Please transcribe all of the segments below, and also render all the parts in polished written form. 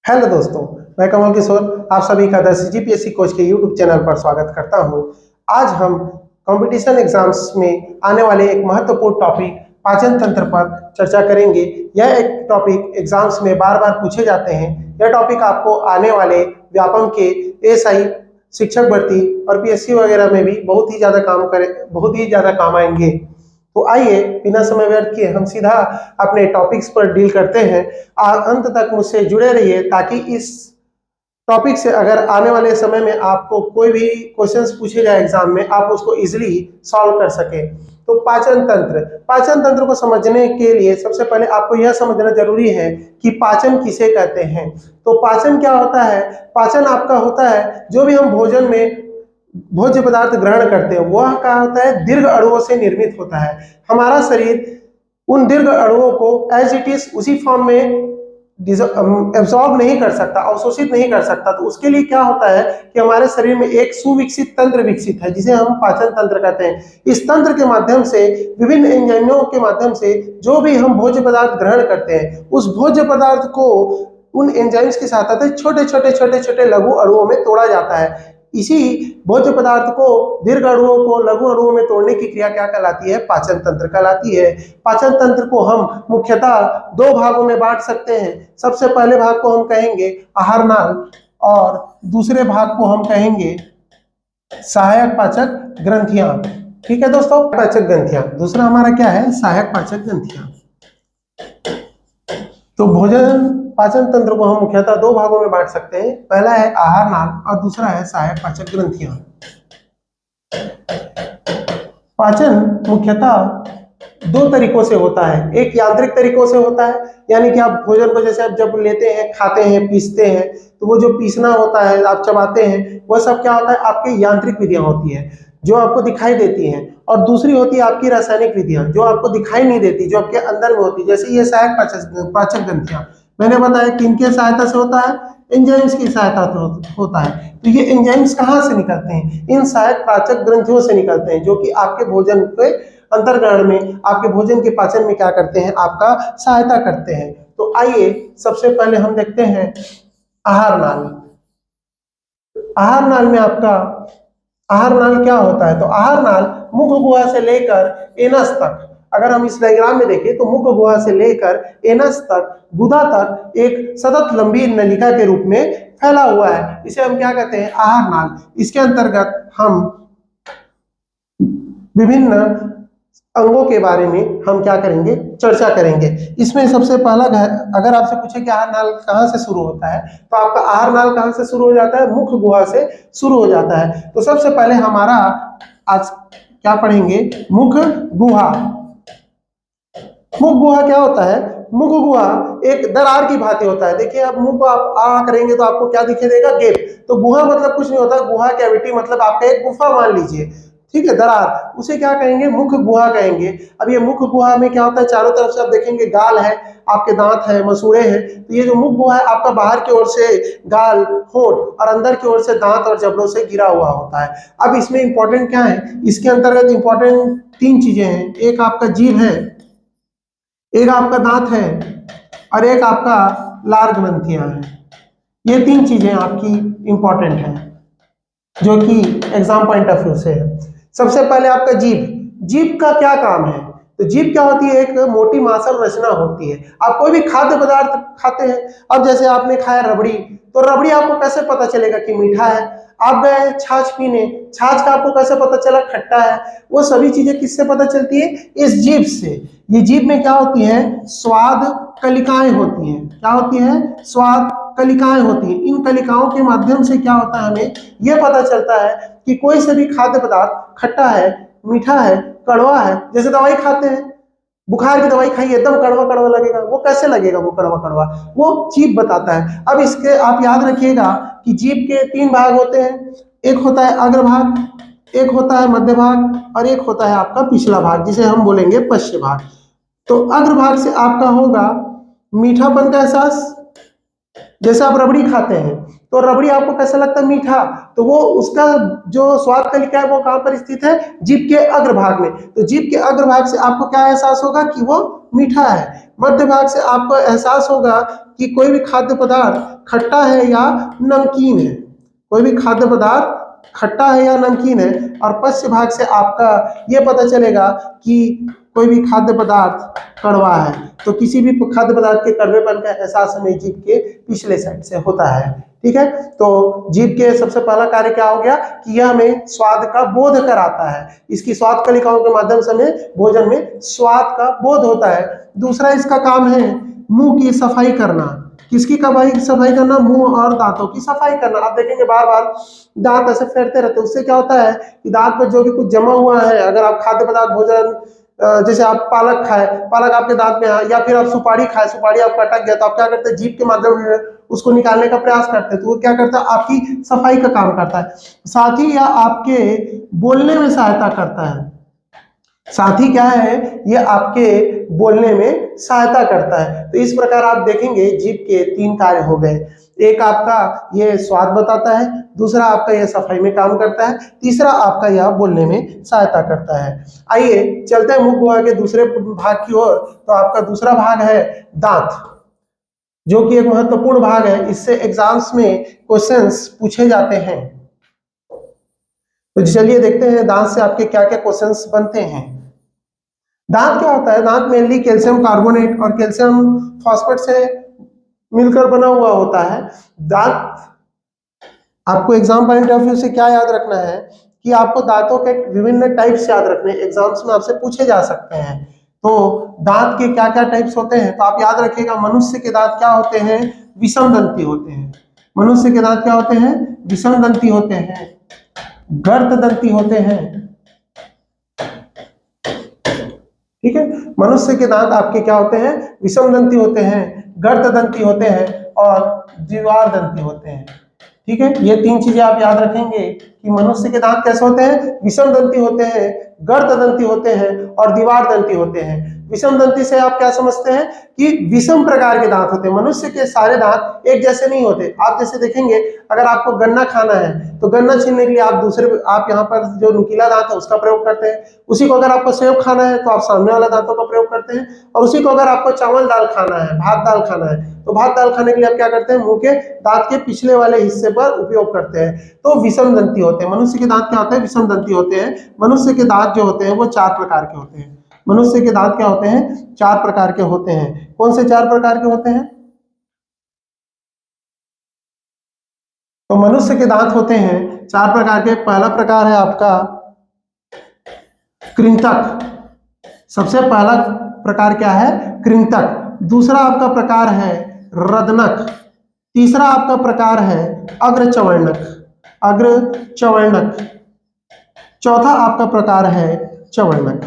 Hello दोस्तों, मैं कमल किशोर आप सभी का 10 जीपीएससी कोच के यूट्यूब चैनल पर स्वागत करता हूं। आज हम कंपटीशन एग्जाम्स में आने वाले एक महत्वपूर्ण टॉपिक पाचन तंत्र पर चर्चा करेंगे। यह एक टॉपिक एग्जाम्स में बार बार पूछे जाते हैं। यह टॉपिक आपको आने वाले व्यापम के एएसआई, शिक्षक भर्ती और पीएससी वगैरह में भी बहुत ही ज्यादा काम आएंगे। तो आइए बिना समय व्यर्थ किए हम सीधा अपने टॉपिक्स पर डील करते हैं। अंत तक मुझसे जुड़े रहिए ताकि इस टॉपिक से अगर आने वाले समय में आपको कोई भी क्वेश्चंस पूछे जाए एग्जाम में, आप उसको इजीली सॉल्व कर सके। तो पाचन तंत्र को समझने के लिए सबसे पहले आपको यह समझना जरूरी है कि पाचन किसे कहते हैं। तो पाचन क्या होता है? पाचन आपका होता है जो भी हम भोजन में भोज्य पदार्थ ग्रहण करते हैं वह क्या होता है, दीर्घ अणुओं से निर्मित होता है। हमारा शरीर उन दीर्घ अणुओं को एज इट इज उसी फॉर्म में एब्सॉर्ब नहीं कर सकता, अवशोषित नहीं कर सकता। तो उसके लिए क्या होता है कि हमारे शरीर में एक सुविकसित तंत्र विकसित है जिसे हम पाचन तंत्र कहते हैं। इस तंत्र के माध्यम से, विभिन्न एंजाइमों के माध्यम से जो भी हम भोज्य पदार्थ ग्रहण करते हैं उस भोज्य पदार्थ को उन एंजाइम्स के साथ छोटे छोटे लघु अणुओं में तोड़ा जाता है। इसी भोज्य पदार्थ को, दीर्घ अणुओं को लघु अणुओं में तोड़ने की क्रिया क्या कहलाती है? पाचन तंत्र कहलाती है। पाचन तंत्र को हम मुख्यतः दो भागों में बांट सकते हैं। सबसे पहले भाग को हम कहेंगे आहार नाल और दूसरे भाग को हम कहेंगे सहायक पाचक ग्रंथियां। ठीक है दोस्तों, पाचक ग्रंथियां। दूसरा हमारा क्या है? सहायक पाचक ग्रंथियां। तो भोजन पाचन तंत्र को हम मुख्यतः दो भागों में बांट सकते हैं। पहला है आहार नाल और दूसरा है सहायक पाचक ग्रंथियां। पाचन मुख्यतः दो तरीकों से होता है। एक यांत्रिक तरीकों से होता है, यानी कि आप भोजन को जैसे आप जब लेते हैं, खाते हैं, पीसते हैं, तो वो जो पीसना होता है, आप चबाते हैं, वह सब क्या होता है? आपकी यांत्रिक विधियां होती है जो आपको दिखाई देती हैं। और दूसरी होती है आपकी रासायनिक विधियां जो आपको दिखाई नहीं देती, जो आपके अंदर में होती है। जैसे ये सहायक पाचक ग्रंथियां मैंने बताया किनके सहायता से होता है? एंजाइम्स की सहायता से होता है। तो ये एंजाइम्स कहाँ से निकलते हैं? इन सहायक पाचक ग्रंथियों से निकलते हैं, जो कि आपके भोजन के अंतर्ग्रहण में, आपके भोजन के पाचन में क्या करते हैं? आपका सहायता करते हैं। तो आइए सबसे पहले हम देखते हैं आहार नाल। आहार नाल में आपका आहार नाल क्या होता है? तो आहार नाल मुख गुहा से लेकर एनस तक, अगर हम इस डायग्राम में देखें तो मुख गुहा से लेकर एनस तक, गुदा तक एक सतत लंबी नलिका के रूप में फैला हुआ है। इसे हम क्या कहते हैं? आहार नाल। इसके अंतर्गत हम विभिन्न अंगों के बारे में हम क्या करेंगे? चर्चा करेंगे। इसमें सबसे पहला, अगर आपसे पूछे कि आहार नाल कहाँ से शुरू होता है, तो आपका आहार नाल कहाँ से शुरू हो जाता है? मुख गुहा से शुरू हो जाता है। तो सबसे पहले हमारा आज क्या पढ़ेंगे? मुख गुहा। मुख गुहा क्या होता है? मुख गुहा एक दरार की भांति होता है। देखिए, आप मुंह को आप आ करेंगे तो आपको क्या दिखाई देगा? गेप। तो गुहा मतलब कुछ नहीं होता, गुहा कैविटी मतलब आपका एक गुफा मान लीजिए, ठीक है, दरार, उसे क्या कहेंगे? मुख गुहा कहेंगे। अब ये मुख गुहा में क्या होता है? चारों तरफ से आप देखेंगे गाल है, आपके दांत है, मसूड़े हैं। तो ये जो मुख गुहा है आपका बाहर की ओर से गाल, होंठ और अंदर की ओर से दांत और जबड़ों से घिरा हुआ होता है। अब इसमें इंपॉर्टेंट क्या है? इसके अंतर्गत इंपॉर्टेंट तीन चीजें हैं। एक आपका जीभ है, एक आपका दांत है और एक आपका लार ग्रंथियां हैं। ये तीन चीजें आपकी इंपॉर्टेंट हैं जो कि एग्जाम पॉइंट ऑफ व्यू से है। सबसे पहले आपका जीभ। जीभ का क्या काम है? तो जीभ क्या होती है? एक मोटी मांसल रचना होती है। आप कोई भी खाद्य पदार्थ खाते हैं, अब जैसे आपने खाया रबड़ी, तो रबड़ी आपको कैसे पता चलेगा कि मीठा है? आप गए छाछ पीने, छाछ का आपको कैसे पता चला खट्टा है? वो सभी चीजें किससे पता चलती है? इस जीभ से। ये जीभ में क्या होती है? स्वाद कलिकाएं होती हैं। क्या होती है? स्वाद कलिकाएं होती हैं। इन कलिकाओं के माध्यम से क्या होता है? हमें यह पता चलता है कि कोई से भी खाद्य पदार्थ खट्टा है, मीठा है, कड़वा है। जैसे दवाई खाते हैं, बुखार की दवाई खाइए, एकदम कड़वा कड़वा लगेगा, वो कैसे लगेगा? वो कड़वा कड़वा, वो जीभ बताता है। अब इसके आप याद रखिएगा कि जीभ के तीन भाग होते हैं। एक होता है अग्रभाग, एक होता है मध्य भाग और एक होता है आपका पिछला भाग, जिसे हम बोलेंगे पश्च भाग। तो अग्रभाग से आपका होगा मीठापन का एहसास। जैसे आप रबड़ी खाते हैं तो रबड़ी आपको कैसा लगता है? मीठा। तो वो उसका जो स्वाद कलिका है वो कहां पर स्थित है? जीभ के अग्रभाग में। तो जीभ के अग्रभाग से आपको क्या एहसास होगा कि वो मीठा है। मध्य भाग से आपको एहसास होगा कि कोई भी खाद्य पदार्थ खट्टा है या नमकीन है। कोई भी खाद्य पदार्थ खट्टा है या नमकीन है। और पश्च भाग से आपका ये पता चलेगा कि कोई भी खाद्य पदार्थ कड़वा है। तो किसी भी खाद्य पदार्थ के कड़वेपन का एहसास हमें जीभ के पिछले साइड से होता है। ठीक है, तो जीभ के सबसे पहला कार्य क्या हो गया कि यह हमें स्वाद का बोध कराता है। इसकी स्वाद कलिकाओं के माध्यम से हमें भोजन में स्वाद का बोध होता है। दूसरा इसका काम है मुंह की सफाई करना। किसकी सफाई करना? मुंह और दांतों की सफाई करना। आप देखेंगे बार बार दांत ऐसे फेरते रहते हैं, उससे क्या होता है कि दांत पर जो भी कुछ जमा हुआ है, अगर आप खाद्य पदार्थ भोजन जैसे आप पालक खाए, पालक आपके दांत में आया, या फिर आप सुपारी खाए, सुपारी आपका अटक गया, तो आप क्या करते हैं? जीभ के माध्यम से उसको निकालने का प्रयास करते हैं। तो वो क्या करता है? आपकी सफाई का काम करता है। साथ ही यह आपके बोलने में सहायता करता है। साथ ही क्या है? ये आपके बोलने में सहायता करता है। तो इस प्रकार आप देखेंगे जीभ के 3 कार्य हो गए। एक आपका ये स्वाद बताता है, दूसरा आपका ये सफाई में काम करता है, तीसरा आपका यह बोलने में सहायता करता है। आइए चलते हैं मुख गुहा के दूसरे भाग की ओर। तो आपका दूसरा भाग है दांत, जो कि एक महत्वपूर्ण भाग है। इससे एग्जाम्स में क्वेश्चंस पूछे जाते हैं। तो चलिए देखते हैं दांत से आपके क्या क्या क्वेश्चंस बनते हैं। दांत क्या होता है? दांत मेनली कैल्शियम कार्बोनेट और कैल्शियम फॉस्फेट से मिलकर बना हुआ होता है। दांत आपको एग्जाम पॉइंट ऑफ व्यू से क्या याद रखना है कि आपको दांतों के विभिन्न टाइप्स याद रखने, एग्जाम्स में आपसे पूछे जा सकते हैं। तो दांत के क्या क्या टाइप्स होते हैं? तो आप याद रखिएगा, मनुष्य के दांत क्या होते हैं? विषम दंती होते हैं। मनुष्य के दांत क्या होते हैं? विषम दंती होते हैं, गर्त दंती होते हैं। ठीक है, मनुष्य के दांत आपके क्या होते हैं? विषम दंती होते हैं, गर्त दंती होते हैं और द्विवार दंती होते हैं। ठीक है, ये 3 चीजें आप याद रखेंगे कि मनुष्य के दांत कैसे होते हैं? विषम दंती होते हैं, गर्त दंती होते हैं और द्विवार दंती होते हैं। विषम दंती से आप क्या समझते हैं कि विषम प्रकार के दांत होते हैं। मनुष्य के सारे दांत एक जैसे नहीं होते। आप जैसे देखेंगे, अगर आपको गन्ना खाना है तो गन्ना छीलने के लिए आप यहाँ पर जो नुकीला दांत है उसका प्रयोग करते हैं। उसी को अगर आपको सेव खाना है तो आप सामने वाला दांतों का प्रयोग करते हैं। और उसी को अगर आपको चावल दाल खाना है, भात दाल खाना है, तो भात दाल खाने के लिए आप क्या करते हैं? मुंह के दांत के पिछले वाले हिस्से पर उपयोग करते हैं। तो विषम दंती होते हैं। मनुष्य के दांत क्या होते हैं? विषम दंती होते हैं। मनुष्य के दांत जो होते हैं वो 4 प्रकार के होते हैं। मनुष्य के दांत क्या होते हैं? 4 प्रकार के होते हैं। कौन से 4 प्रकार के होते हैं? तो मनुष्य के दांत होते हैं 4 प्रकार के। पहला प्रकार है आपका कृंतक। सबसे पहला प्रकार क्या है? कृंतक। दूसरा आपका प्रकार है रदनक। तीसरा आपका प्रकार है अग्रचवर्णक। अग्रचवर्णक। चौथा आपका प्रकार है चवर्णक।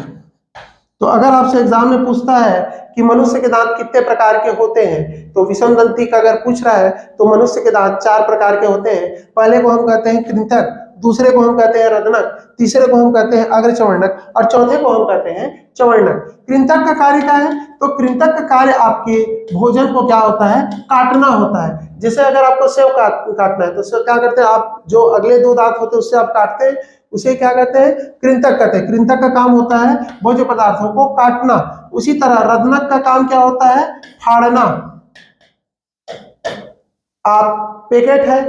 तो अगर आपसे एग्जाम में पूछता है कि मनुष्य के दांत कितने प्रकार के होते हैं, तो विषम दंती का अगर पूछ रहा है तो मनुष्य के दांत 4 प्रकार के होते हैं। पहले को हम कहते हैं कृंतक, दूसरे को हम कहते हैं रदनक, तीसरे को हम कहते हैं अग्रचवर्णक और चौथे को हम कहते हैं चवर्णक। कृंतक का कार्य क्या है? तो कृंतक का कार्य आपके भोजन को क्या होता है? काटना होता है। जैसे अगर आपको सेव काटना है तो क्या करते हैं आप? जो अगले 2 दांत होते हैं उससे आप काटते हैं, उसे क्या कहते हैं? कृंतक कहते हैं। कृंतक का काम होता है भोज्य पदार्थों को काटना। उसी तरह रदनक का काम क्या होता है? फाड़ना। आप पैकेट है,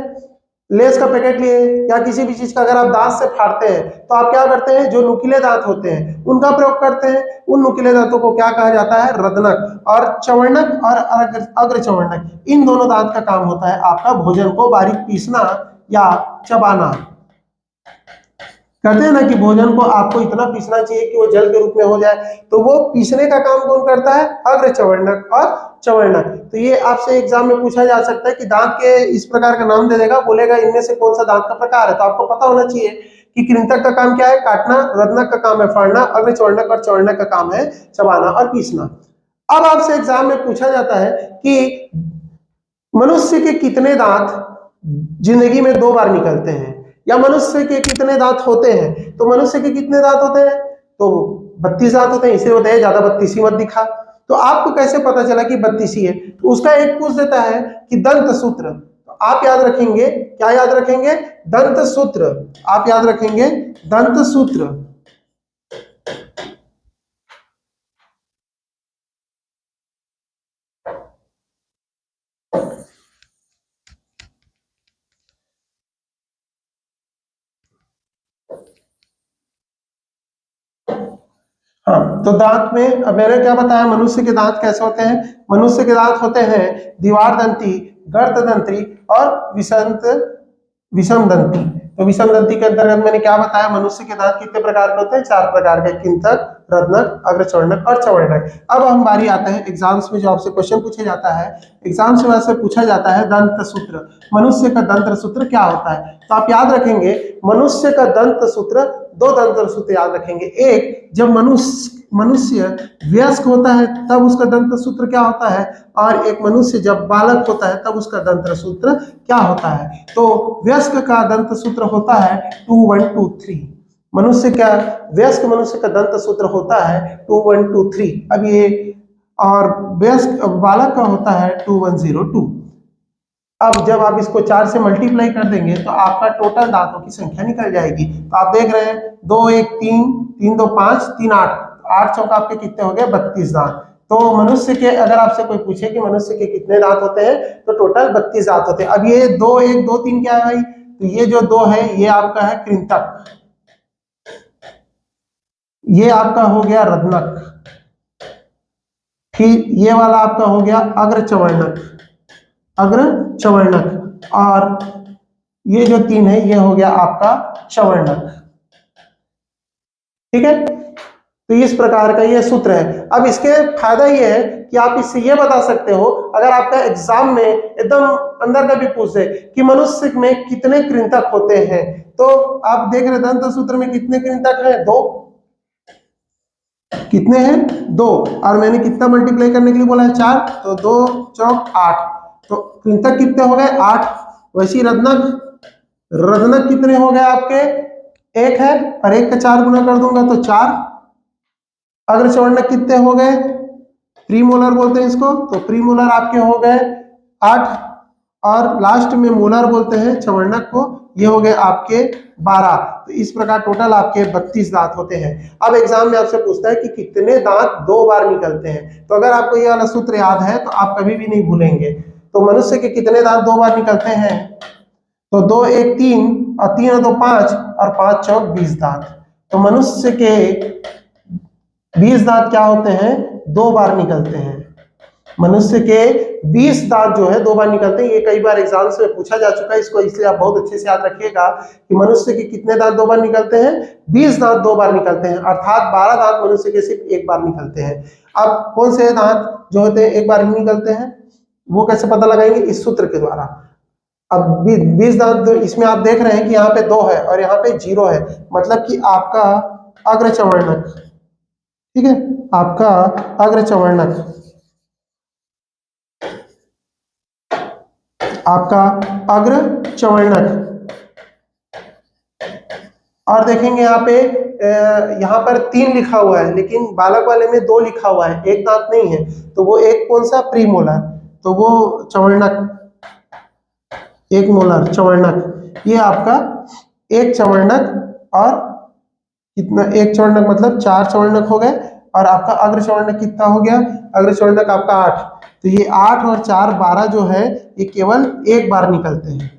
लेस का पैकेट लिए या किसी भी चीज का अगर आप दांत से फाड़ते हैं तो आप क्या करते हैं? जो नुकीले दांत होते हैं उनका प्रयोग करते हैं। उन नुकीले दांतों को क्या कहा जाता है? रदनक। और चवर्णक और अग्रचवर्णक, इन दोनों दांत का काम होता है आपका भोजन को बारीक पीसना या चबाना। कहते हैं ना कि भोजन को आपको इतना पीसना चाहिए कि वो जल के रूप में हो जाए, तो वो पीसने का काम कौन करता है? अग्रचवर्णक और चवर्णक। तो ये आपसे एग्जाम में पूछा जा सकता है कि दांत के इस प्रकार का नाम दे देगा, बोलेगा इनमें से कौन सा दांत का प्रकार है। तो आपको पता होना चाहिए कि कृंतक का काम क्या है? काटना। रदनक का काम है फाड़ना। अग्रचवर्णक और चवर्णक का काम है चबाना और पीसना। अब आपसे एग्जाम में पूछा जाता है कि मनुष्य के कितने दांत जिंदगी में 2 बार निकलते हैं, या मनुष्य के कितने दांत होते हैं? तो मनुष्य के कितने दांत होते हैं? तो 32 दांत होते हैं। इसे बताइए, ज्यादा 32 मत दिखा। तो आपको कैसे पता चला कि 32 ही है? तो उसका एक पूछ देता है कि दंत सूत्र। तो आप याद रखेंगे, क्या याद रखेंगे? दंत सूत्र। आप याद रखेंगे दंत सूत्र। हाँ, तो दांत में अब मैंने क्या बताया, मनुष्य के दांत कैसे होते हैं? मनुष्य के दांत होते हैं द्विवार दंती, गर्त दंती और विषम दंती। तो विषम दंती के अंतर्गत मैंने क्या बताया, मनुष्य के दांत कितने प्रकार के होते हैं? 4 प्रकार के, किंतक, रत्नक, अग्रचवर्णक और चवर्णक। अब हम बारी आता है एग्जाम्स में जो आपसे क्वेश्चन पूछा जाता है, एग्जाम्स में आपसे पूछा जाता है दंत सूत्र। मनुष्य का दंत सूत्र क्या होता है? तो आप याद रखेंगे मनुष्य का दंत सूत्र, 2 दंत सूत्र याद रखेंगे। एक, जब मनुष्य वयस्क होता है तब उसका दंत सूत्र क्या होता है, और एक मनुष्य जब बालक होता है तब उसका दंत सूत्र क्या होता है। तो वयस्क का दंत सूत्र होता है 2 1 2 3। वयस्क मनुष्य का दंत सूत्र होता है 2 1 2 3। अब ये, और वयस्क बालक का होता है 2 1 0 2। अब जब आप इसको 4 से मल्टीप्लाई कर देंगे तो आपका टोटल दांतों की संख्या निकल जाएगी। तो आप देख रहे हैं 2 1 3, 3 2 5, 3 8, 8 चौका आपके कितने हो गए? 32 दांत। तो मनुष्य के, अगर आपसे कोई पूछे कि मनुष्य के कितने दांत होते हैं, तो टोटल 32 दांत होते हैं। अब ये 2 1 2 3 क्या है भाई? तो ये जो 2 है ये आपका है कृंतक, ये आपका हो गया रत्नक, फिर ये वाला आपका हो गया अग्रचवर्णक, और ये जो 3 है ये हो गया आपका चवर्णक। ठीक है, तो इस प्रकार का ये सूत्र है। अब इसके फायदा ये है कि आप इससे ये बता सकते हो, अगर आपका एग्जाम में एकदम अंदर का भी पूछ दे कि मनुष्य में कितने कृंतक होते हैं, तो आप देख रहे दंत सूत्र में कितने कृंतक हैं? 2। कितने हैं? 2। और मैंने कितना मल्टीप्लाई करने के लिए बोला है? 4। तो 2 चौक 8, तो कृंतक कितने हो गए? 8। वैसे ही रत्नक कितने हो गए आपके? 1 है, और 1 का 4 गुना कर दूंगा तो 4। अग्रचवर्णक कितने हो गए? प्रीमोलर बोलते हैं इसको, तो प्रीमोलर आपके हो गए 8, और लास्ट में मोलर बोलते हैं चवर्णक को, ये हो गए आपके 12। तो इस प्रकार टोटल आपके 32 दांत होते हैं। अब एग्जाम में आपसे पूछता है कि कितने दांत 2 बार निकलते हैं, तो अगर आपको ये वाला सूत्र याद है तो आप कभी भी नहीं भूलेंगे। तो मनुष्य के कितने दांत 2 बार निकलते हैं? तो 2 1 3, और 3 और 2 5, और 5 चौक 20 दांत। तो मनुष्य के 20 दांत क्या होते हैं? 2 बार निकलते हैं। मनुष्य के 20 दांत जो है 2 बार निकलते हैं। ये कई बार एग्जाम्स में पूछा जा चुका है, इसको इसलिए आप बहुत अच्छे से याद रखिएगा कि मनुष्य के कितने दांत 2 बार निकलते हैं? 20 दांत 2 बार निकलते हैं, अर्थात 12 दांत मनुष्य के सिर्फ 1 बार निकलते हैं। अब कौन से दांत जो होते हैं 1 बार ही निकलते हैं, वो कैसे पता लगाएंगे? इस सूत्र के द्वारा। अब 20 दांत इसमें आप देख रहे हैं कि यहाँ पे 2 है और यहाँ पे 0 है, मतलब कि आपका अग्रचवर्णक, ठीक है, आपका अग्रचवर्णक, और देखेंगे यहाँ पर 3 लिखा हुआ है, लेकिन बालक वाले में 2 लिखा हुआ है, 1 दांत नहीं है। तो वो एक कौन सा? प्रीमोलर, तो वो चवर्णक, 1 मोलर चवर्णक, ये आपका 1 चवर्णक, और कितना? 1 चवर्णक मतलब 4 चवर्णक हो गए, और आपका अग्रचवर्णक कितना हो गया? अग्रचवर्णक आपका 8। तो ये 8 और 4 12 जो है ये केवल 1 बार निकलते हैं,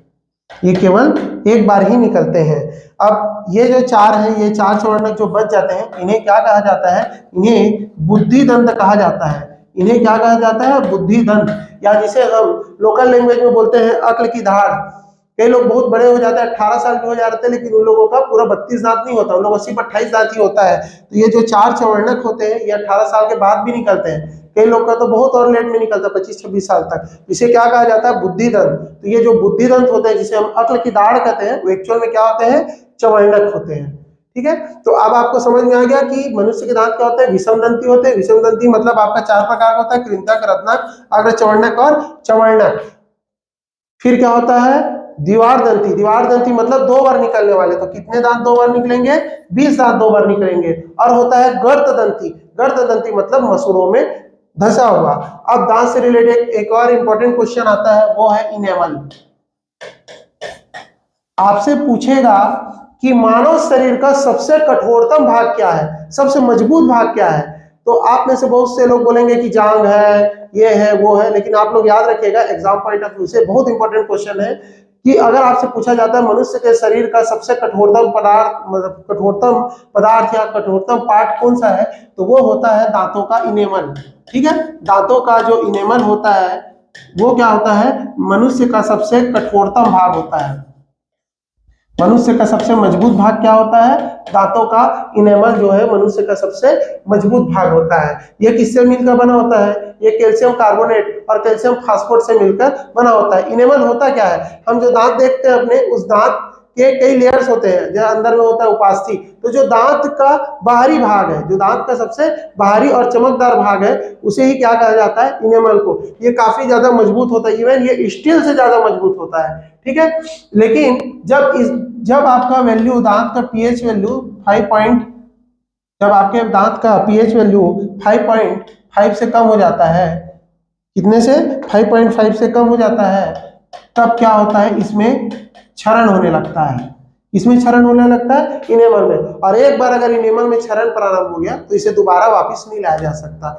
ये केवल 1 बार ही निकलते हैं। अब ये जो 4 है, ये 4 चवर्णक जो बच जाते हैं, इन्हें क्या कहा जाता है? इन्हें बुद्धि दंत कहा जाता है। इन्हें क्या कहा जाता है? बुद्धि दंत, या जिसे हम लोकल लैंग्वेज में बोलते हैं अक्ल की धार। कई लोग बहुत बड़े हो जाते हैं, 18 साल के हो जाते हैं, लेकिन उन लोगों का पूरा 32 दांत नहीं होता, उन लोगों को सिर्फ 28 दांत ही होता है। तो ये जो 4 चवर्णक होते हैं ये 18 साल के बाद भी निकलते हैं, कई लोग का तो बहुत और लेट में निकलता है, 25-26 साल तक। इसे क्या कहा जाता है? बुद्धि दंत। तो ये जो बुद्धि दंत होते हैं, जिसे हम अक्ल की दाढ़ कहते हैं, वो एक्चुअल में क्या होते हैं? चवर्णक होते हैं। ठीक है, तो अब आपको समझ में आ गया कि मनुष्य के दांत क्या होते हैं? विषम दंती होते हैं। विषम दंती मतलब आपका 4 प्रकार का होता है, कृंतक, रत्नक, अग्रचवर्णक और चवर्णक। फिर क्या होता है? द्विवार दंती। द्विवार दंती मतलब 2 बार निकलने वाले। तो कितने दांत 2 बार निकलेंगे? 20 दांत 2 बार निकलेंगे। और होता है गर्त दंती। गर्त दंती मतलब मसूड़ों में धंसा हुआ। अब दांत से रिलेटेड एक और इंपॉर्टेंट क्वेश्चन आता है, वो है इनेमल। आपसे पूछेगा कि मानव शरीर का सबसे कठोरतम भाग क्या है, सबसे मजबूत भाग क्या है, तो आप में से बहुत से लोग बोलेंगे कि जांग है, ये है, वो है, लेकिन आप लोग याद रखिएगा एग्जाम पॉइंट ऑफ व्यू से बहुत इंपॉर्टेंट क्वेश्चन है कि अगर आपसे पूछा जाता है मनुष्य के शरीर का सबसे कठोरतम पदार्थ, मतलब कठोरतम पदार्थ या कठोरतम पार्ट कौन सा है, तो वो होता है दांतों का इनेमल। ठीक है, दांतों का जो इनेमल होता है वो क्या होता है, मनुष्य का सबसे कठोरतम भाग होता है। मनुष्य का सबसे मजबूत भाग क्या होता है, दांतों का इनेमल जो है मनुष्य का सबसे मजबूत भाग होता है। यह किससे मिलकर बना होता है, ये कैल्शियम कार्बोनेट और कैल्शियम फास्फोरेट से मिलकर बना होता है। इनेमल होता क्या है, हम जो दांत देखते हैं अपने, उस दांत के कई लेयर्स होते हैं, जो अंदर में होता है उपास्थि, तो जो दांत का बाहरी भाग है, जो दांत का सबसे बाहरी और चमकदार भाग है, उसे ही क्या कहा जाता है, इनेमल को। ये काफी ज्यादा मजबूत होता है, इवन ये स्टील से ज्यादा मजबूत होता है। ठीक है, लेकिन जब आपका वैल्यू, दांत का पीएच वैल्यू 5 जब आपके दांत का पीएच वैल्यू 5.5 से कम हो जाता है, कितने से, 5.5 से कम हो जाता है, तब क्या होता है, इसमें क्षरण होने लगता है। इसमें क्षरण होने लगता है इनेमल में, और एक बार अगर इनेमल में क्षरण प्रारंभ हो गया तो इसे दोबारा वापस नहीं लाया जा सकता।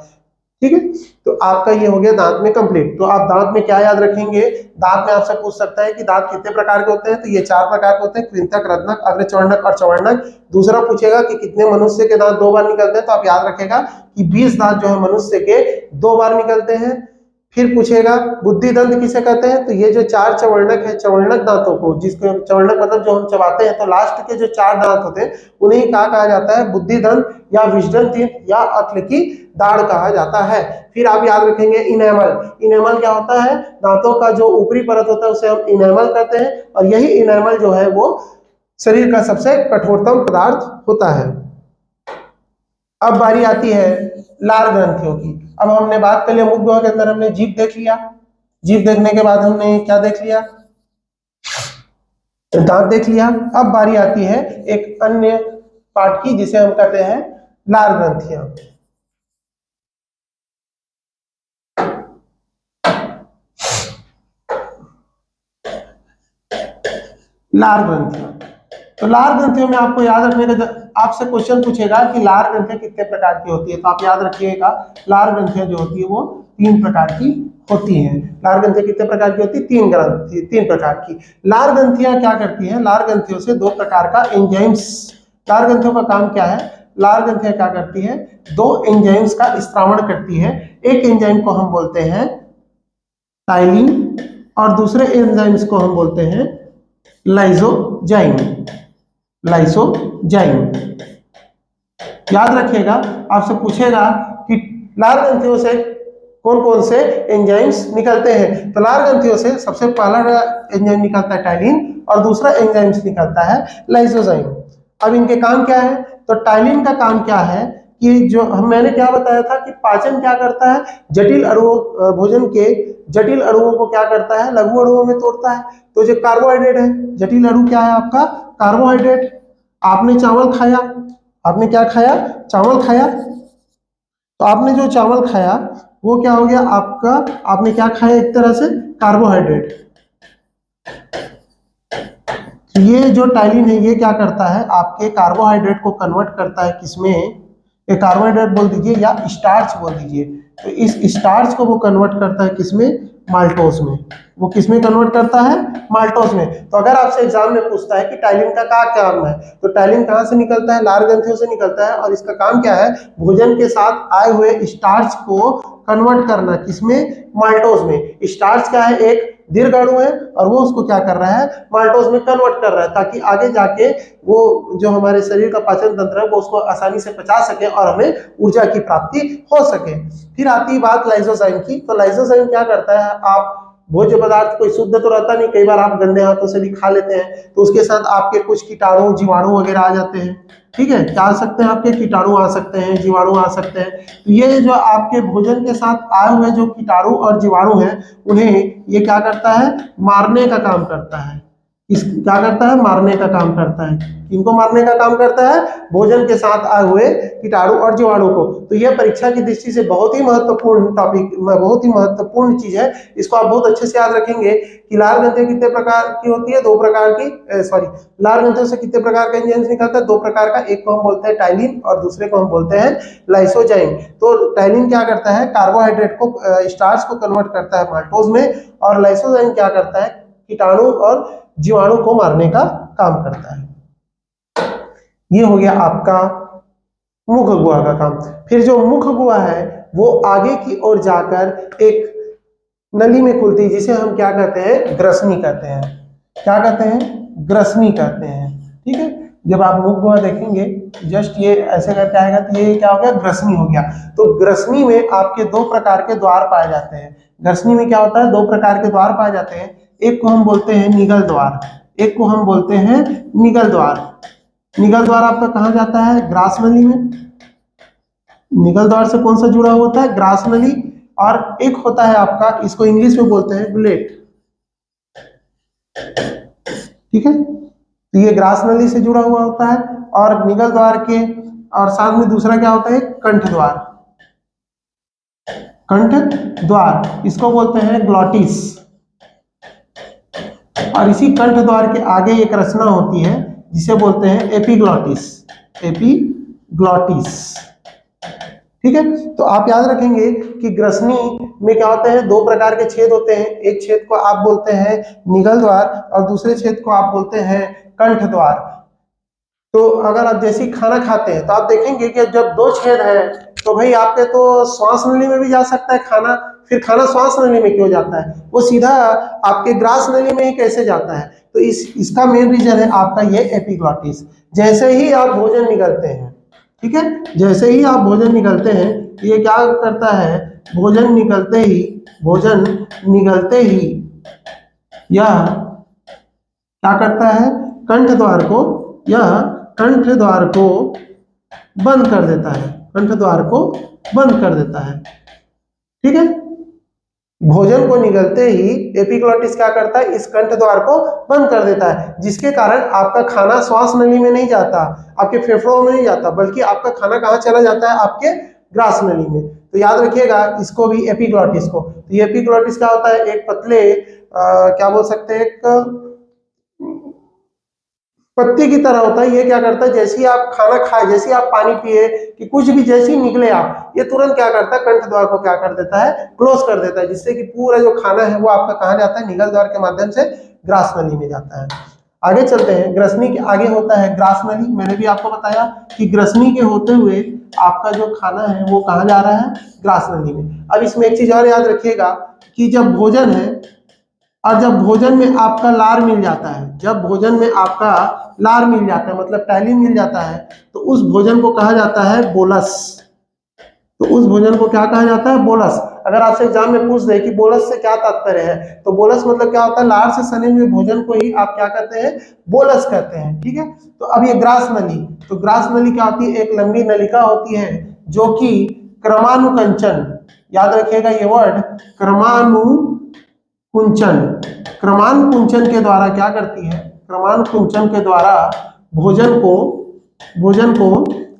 ठीक है, तो आपका ये हो गया दांत में कंप्लीट। तो आप दांत में क्या याद रखेंगे, दांत में आपसे पूछ सकता है कि दांत कितने प्रकार के होते हैं, तो ये 4 प्रकार के होते हैं, कृंतक, रत्नक, अग्रचवर्णक और चवर्णक। दूसरा पूछेगा कि कितने मनुष्य के दांत 2 बार निकलते हैं, तो आप याद रखेगा कि 20 दांत जो है मनुष्य के 2 बार निकलते हैं। फिर पूछेगा बुद्धि दंत किसे कहते हैं, तो ये जो 4 चवर्णक है, चवर्णक दांतों को, जिसको चवर्णक मतलब जो हम चबाते हैं, तो लास्ट के जो 4 दांत होते हैं उन्हें क्या कहा जाता है, बुद्धि दंत या विजडन टीथ या अक्ल की दाढ़ कहा जाता है। फिर आप याद रखेंगे इनेमल। इनेमल क्या होता है, दांतों का जो ऊपरी परत होता है उसे हम इनेमल कहते हैं, और यही इनेमल जो है वो शरीर का सबसे कठोरतम पदार्थ होता है। अब बारी आती है लार ग्रंथियों की। अब हमने बात कर लिया मुख गुहा के अंदर, हमने जीभ देख लिया, जीभ देखने के बाद हमने क्या देख लिया, दांत देख लिया। अब बारी आती है एक अन्य पार्ट की जिसे हम कहते हैं लार ग्रंथियां। लार ग्रंथियां, तो लार ग्रंथियों में आपको याद रखने का, आपसे क्वेश्चन पूछेगा कि लार ग्रंथियां कितने प्रकार की होती है, तो आप याद रखिएगा लार ग्रंथियां जो होती है वो 3 प्रकार की होती हैं। लार ग्रंथियां कितने प्रकार की होती है, 3 प्रकार की। लार ग्रंथियां क्या करती हैं, लार ग्रंथियों से 2 प्रकार का एंजाइम्स, लार ग्रंथियों का काम क्या है, लार ग्रंथियां क्या करती है, 2 एंजाइम्स का स्त्रावण करती है। एक एंजाइम को हम बोलते हैं टाइलिन और दूसरे एंजाइम्स को हम बोलते हैं लाइसोजाइम। लाइसोजाइम याद रखिएगा, आपसे पूछेगा कि लार ग्रंथियों से कौन कौन से एंजाइम्स निकलते हैं, तो लार ग्रंथियों से सबसे पहला एंजाइम निकलता है टाइलिन और दूसरा एंजाइम्स निकलता है लाइसोजाइम। अब इनके काम क्या है, तो टाइलिन का काम क्या है कि जो मैंने क्या बताया था कि पाचन क्या करता है, जटिल अणुओं, भोजन के जटिल अणुओं को क्या करता है, लघु अणुओं में तोड़ता है। तो जो कार्बोहाइड्रेट है, जटिल अणु क्या है आपका, कार्बोहाइड्रेट। आपने चावल खाया, आपने क्या खाया, चावल खाया, तो आपने जो चावल खाया वो क्या हो गया आपका, आपने क्या खाया, एक तरह से कार्बोहाइड्रेट। ये जो टाइलिन है ये क्या करता है, आपके कार्बोहाइड्रेट को कन्वर्ट करता है किसमें, ये कार्बोहाइड्रेट बोल दीजिए या स्टार्च बोल दीजिए, तो इस स्टार्च को वो कन्वर्ट करता है किसमें, माल्टोज में। वो किसमें कन्वर्ट करता है, माल्टोज में। तो अगर आपसे एग्जाम में पूछता है कि टाइलिन का क्या काम है, तो टाइलिन कहाँ से निकलता है, लार ग्रंथियों से निकलता है, और इसका काम क्या है, भोजन के साथ आए हुए स्टार्च को कन्वर्ट करना किसमें, माल्टोज में। स्टार्च क्या है, एक दीर्घ अणु है और वो उसको क्या कर रहा है, माल्टोज में कन्वर्ट कर रहा है, ताकि आगे जाके वो जो हमारे शरीर का पाचन तंत्र है वो उसको आसानी से पचा सके और हमें ऊर्जा की प्राप्ति हो सके। फिर आती है बात लाइसोजाइम की। तो लाइसोजाइम क्या करता है, आप भोज्य पदार्थ कोई शुद्ध तो रहता नहीं, कई बार आप गंदे हाथों से भी खा लेते हैं, तो उसके साथ आपके कुछ कीटाणु जीवाणु वगैरह आ जाते हैं। ठीक है, क्या आ सकते हैं, आपके कीटाणु आ सकते हैं, जीवाणु आ सकते हैं। तो ये जो आपके भोजन के साथ आए हुए जो कीटाणु और जीवाणु हैं, उन्हें ये क्या करता है, मारने का काम करता है। इस क्या करता है, मारने का काम करता है। किनको मारने का काम करता है, भोजन के साथ आए हुए कीटाणु और जीवाणु को। तो यह परीक्षा की दृष्टि से बहुत ही महत्वपूर्ण टॉपिक, बहुत ही महत्वपूर्ण चीज है। इसको आप बहुत अच्छे से याद रखेंगे कि लाल ग्रंथियां कितने प्रकार की होती है, 2 प्रकार की, सॉरी, लाल ग्रंथियों से कितने प्रकार का एंजाइम निकलता है, 2 प्रकार का। एक को हम बोलते हैं टाइलिन और दूसरे को हम बोलते हैं लाइसोजाइम। तो टाइलिन क्या करता है, कार्बोहाइड्रेट को, स्टार्च को कन्वर्ट करता है माल्टोज में, और लाइसोजाइम क्या करता है, कीटाणु और जीवाणु को मारने का काम करता है। ये हो गया आपका मुख गुहा का काम। फिर जो मुख गुहा है वो आगे की ओर जाकर एक नली में खुलती है, जिसे हम क्या कहते हैं, ग्रसनी कहते हैं। क्या कहते हैं, ग्रसनी कहते हैं। ठीक है, जब आप मुख गुहा देखेंगे, जस्ट ये ऐसे करके आएगा तो ये क्या हो गया, ग्रसनी हो गया। तो ग्रसनी में आपके 2 प्रकार के द्वार पाए जाते हैं। ग्रसनी में क्या होता है, 2 प्रकार के द्वार पाए जाते हैं। एक को हम बोलते हैं निगल द्वार, एक को हम बोलते हैं निगल द्वार। निगल द्वार आपका कहाँ जाता है, ग्रास नली में। निगल द्वार से कौन सा जुड़ा हुआ होता है, ग्रास नली। और एक होता है आपका, इसको इंग्लिश में बोलते हैं गुलेट। ठीक है, तो ये ग्रास नली से जुड़ा हुआ होता है। और निगल द्वार के और साथ में दूसरा क्या होता है, कंठ द्वार। कंठ द्वार, इसको बोलते हैं ग्लॉटिस। और इसी कंठ द्वार के आगे एक रचना होती है जिसे बोलते हैं एपिग्लॉटिस। एपिग्लॉटिस, ठीक है। तो आप याद रखेंगे कि ग्रसनी में क्या होते हैं, 2 प्रकार के छेद होते हैं। एक छेद को आप बोलते हैं निगल द्वार और दूसरे छेद को आप बोलते हैं कंठ द्वार। तो अगर आप जैसे खाना खाते हैं तो आप देखेंगे कि जब 2 छेद है तो भाई आपके तो श्वास नली में भी जा सकता है खाना, फिर खाना श्वास नली में क्यों जाता है, वो सीधा आपके ग्रास नली में ही कैसे जाता है। तो इसका मेन रीजन है आपका ये एपिग्लॉटिस। जैसे ही आप भोजन निगलते हैं, ठीक है, जैसे ही आप भोजन निगलते हैं, ये क्या करता है, भोजन निगलते ही यह क्या करता है, कंठ द्वार को, यह कंठ द्वार को बंद कर देता है, कंठ द्वार को बंद कर देता है। ठीक है, भोजन को निगलते ही एपिग्लॉटिस क्या करता है, इस कंठ द्वार को बंद कर देता है, जिसके कारण आपका खाना श्वास नली में नहीं जाता, आपके फेफड़ों में नहीं जाता, बल्कि आपका खाना कहाँ चला जाता है, आपके ग्रास नली में। तो याद रखिएगा इसको भी, एपिग्लॉटिस को। तो ये एपिग्लॉटिस क्या होता है, एक पतले क्या बोल सकते हैं, एक पत्ती की तरह होता है। ये क्या करता है, जैसे ही आप खाना खाए, जैसे ही आप पानी पिए कि कुछ भी जैसे ही निकले आप, ये तुरंत क्या करता है, कंठ द्वार को क्या कर देता है, क्लोज कर देता है, जिससे कि पूरा जो खाना है वो आपका कहाँ जाता है, निगल द्वार के माध्यम से ग्रास नली में जाता है। आगे चलते हैं, ग्रसनी के आगे होता है ग्रास नली। मैंने भी आपको बताया कि ग्रसनी के होते हुए आपका जो खाना है वो कहाँ जा रहा है, ग्रास नली में। अब इसमें एक चीज और याद रखिएगा कि जब भोजन है और जब भोजन में आपका लार मिल जाता है, जब भोजन में आपका लार मिल जाता है, मतलब टैलिन मिल जाता है, तो उस भोजन को कहा जाता है बोलस। तो उस भोजन को क्या कहा जाता है, बोलस। अगर आपसे एग्जाम में पूछ दे कि बोलस से क्या तात्पर्य है, तो बोलस मतलब क्या होता है, लार से सने हुए भोजन को ही आप क्या कहते हैं, बोलस कहते हैं। ठीक है, तो अब ये ग्रास नली, तो ग्रास नली क्या होती है, एक लंबी नलिका होती है जो कि क्रमानुकंचन, याद रखिएगा ये वर्ड, क्रमानुकुंचन, क्रमानुकुंचन के द्वारा क्या करती है, क्रमानुकुंचन के द्वारा भोजन को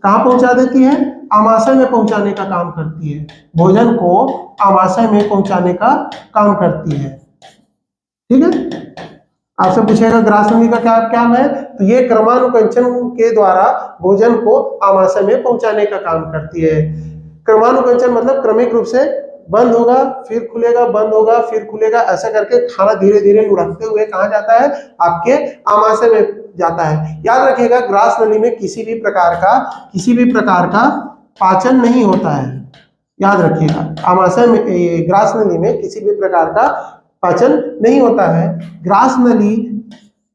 कहाँ पहुंचा देती है, आमाशय में पहुंचाने का काम करती है। भोजन को आमाशय में पहुंचाने का काम करती है। ठीक है, आपसे पूछेगा ग्रास नली का क्या काम है, तो ये क्रमानुकंचन के द्वारा भोजन को आमाशय में पहुंचाने का काम करती है। क्रमानुकंचन मतलब क्रमिक रूप से बंद होगा फिर खुलेगा, बंद होगा फिर खुलेगा, ऐसा करके खाना धीरे धीरे लुढ़कते हुए कहाँ जाता है, आपके आमाशय में जाता है। याद रखिएगा ग्रास नली में किसी भी प्रकार का पाचन नहीं होता है। याद रखिएगा आमाशय में, ग्रास नली में किसी भी प्रकार का पाचन नहीं होता है। ग्रास नली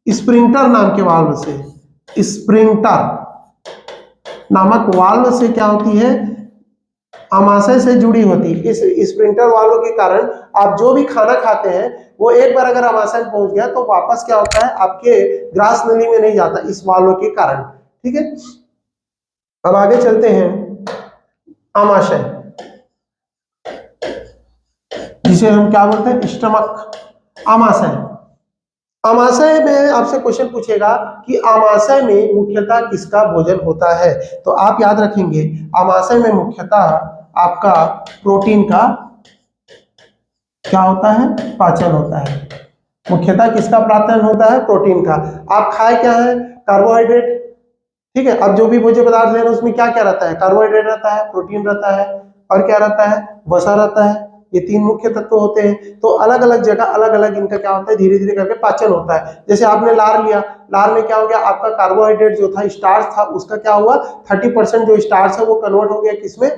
स्प्रिंटर नाम के वाल्व से, स्प्रिंटर नामक वाल्व से क्या होती है, आमाशय से जुड़ी होती है। इस स्प्रिंटर वाल्व के कारण आप जो भी खाना खाते हैं वो एक बार अगर आमाशय में पहुंच गया तो वापस क्या होता है, आपके ग्रास नली में नहीं जाता, इस वाल्व के कारण। ठीक है, अब आगे चलते हैं, आमाशय जिसे हम क्या बोलते हैं, स्टमक, आमाशय। आमाशय में आपसे क्वेश्चन पूछेगा कि आमाशय में मुख्यतः किसका भोजन होता है, तो आप याद रखेंगे आमाशय में मुख्यतः आपका प्रोटीन का क्या होता है, पाचन होता है। मुख्यतः किसका पाचन होता है, प्रोटीन का। आप खाए क्या है, कार्बोहाइड्रेट, ठीक है। अब जो भी भोज्य पदार्थ ले रहे हैं उसमें क्या क्या रहता है, कार्बोहाइड्रेट रहता है, प्रोटीन रहता है, और क्या रहता है, वसा रहता है। ये तीन मुख्य तत्व होते हैं। तो अलग अलग जगह अलग अलग इनका क्या होता है, धीरे धीरे करके पाचन होता है। जैसे आपने लार लिया, लार में क्या हो गया, आपका कार्बोहाइड्रेट जो था, स्टार्च था, उसका क्या हुआ, 30% जो स्टार्च है वो कन्वर्ट हो गया किसमें,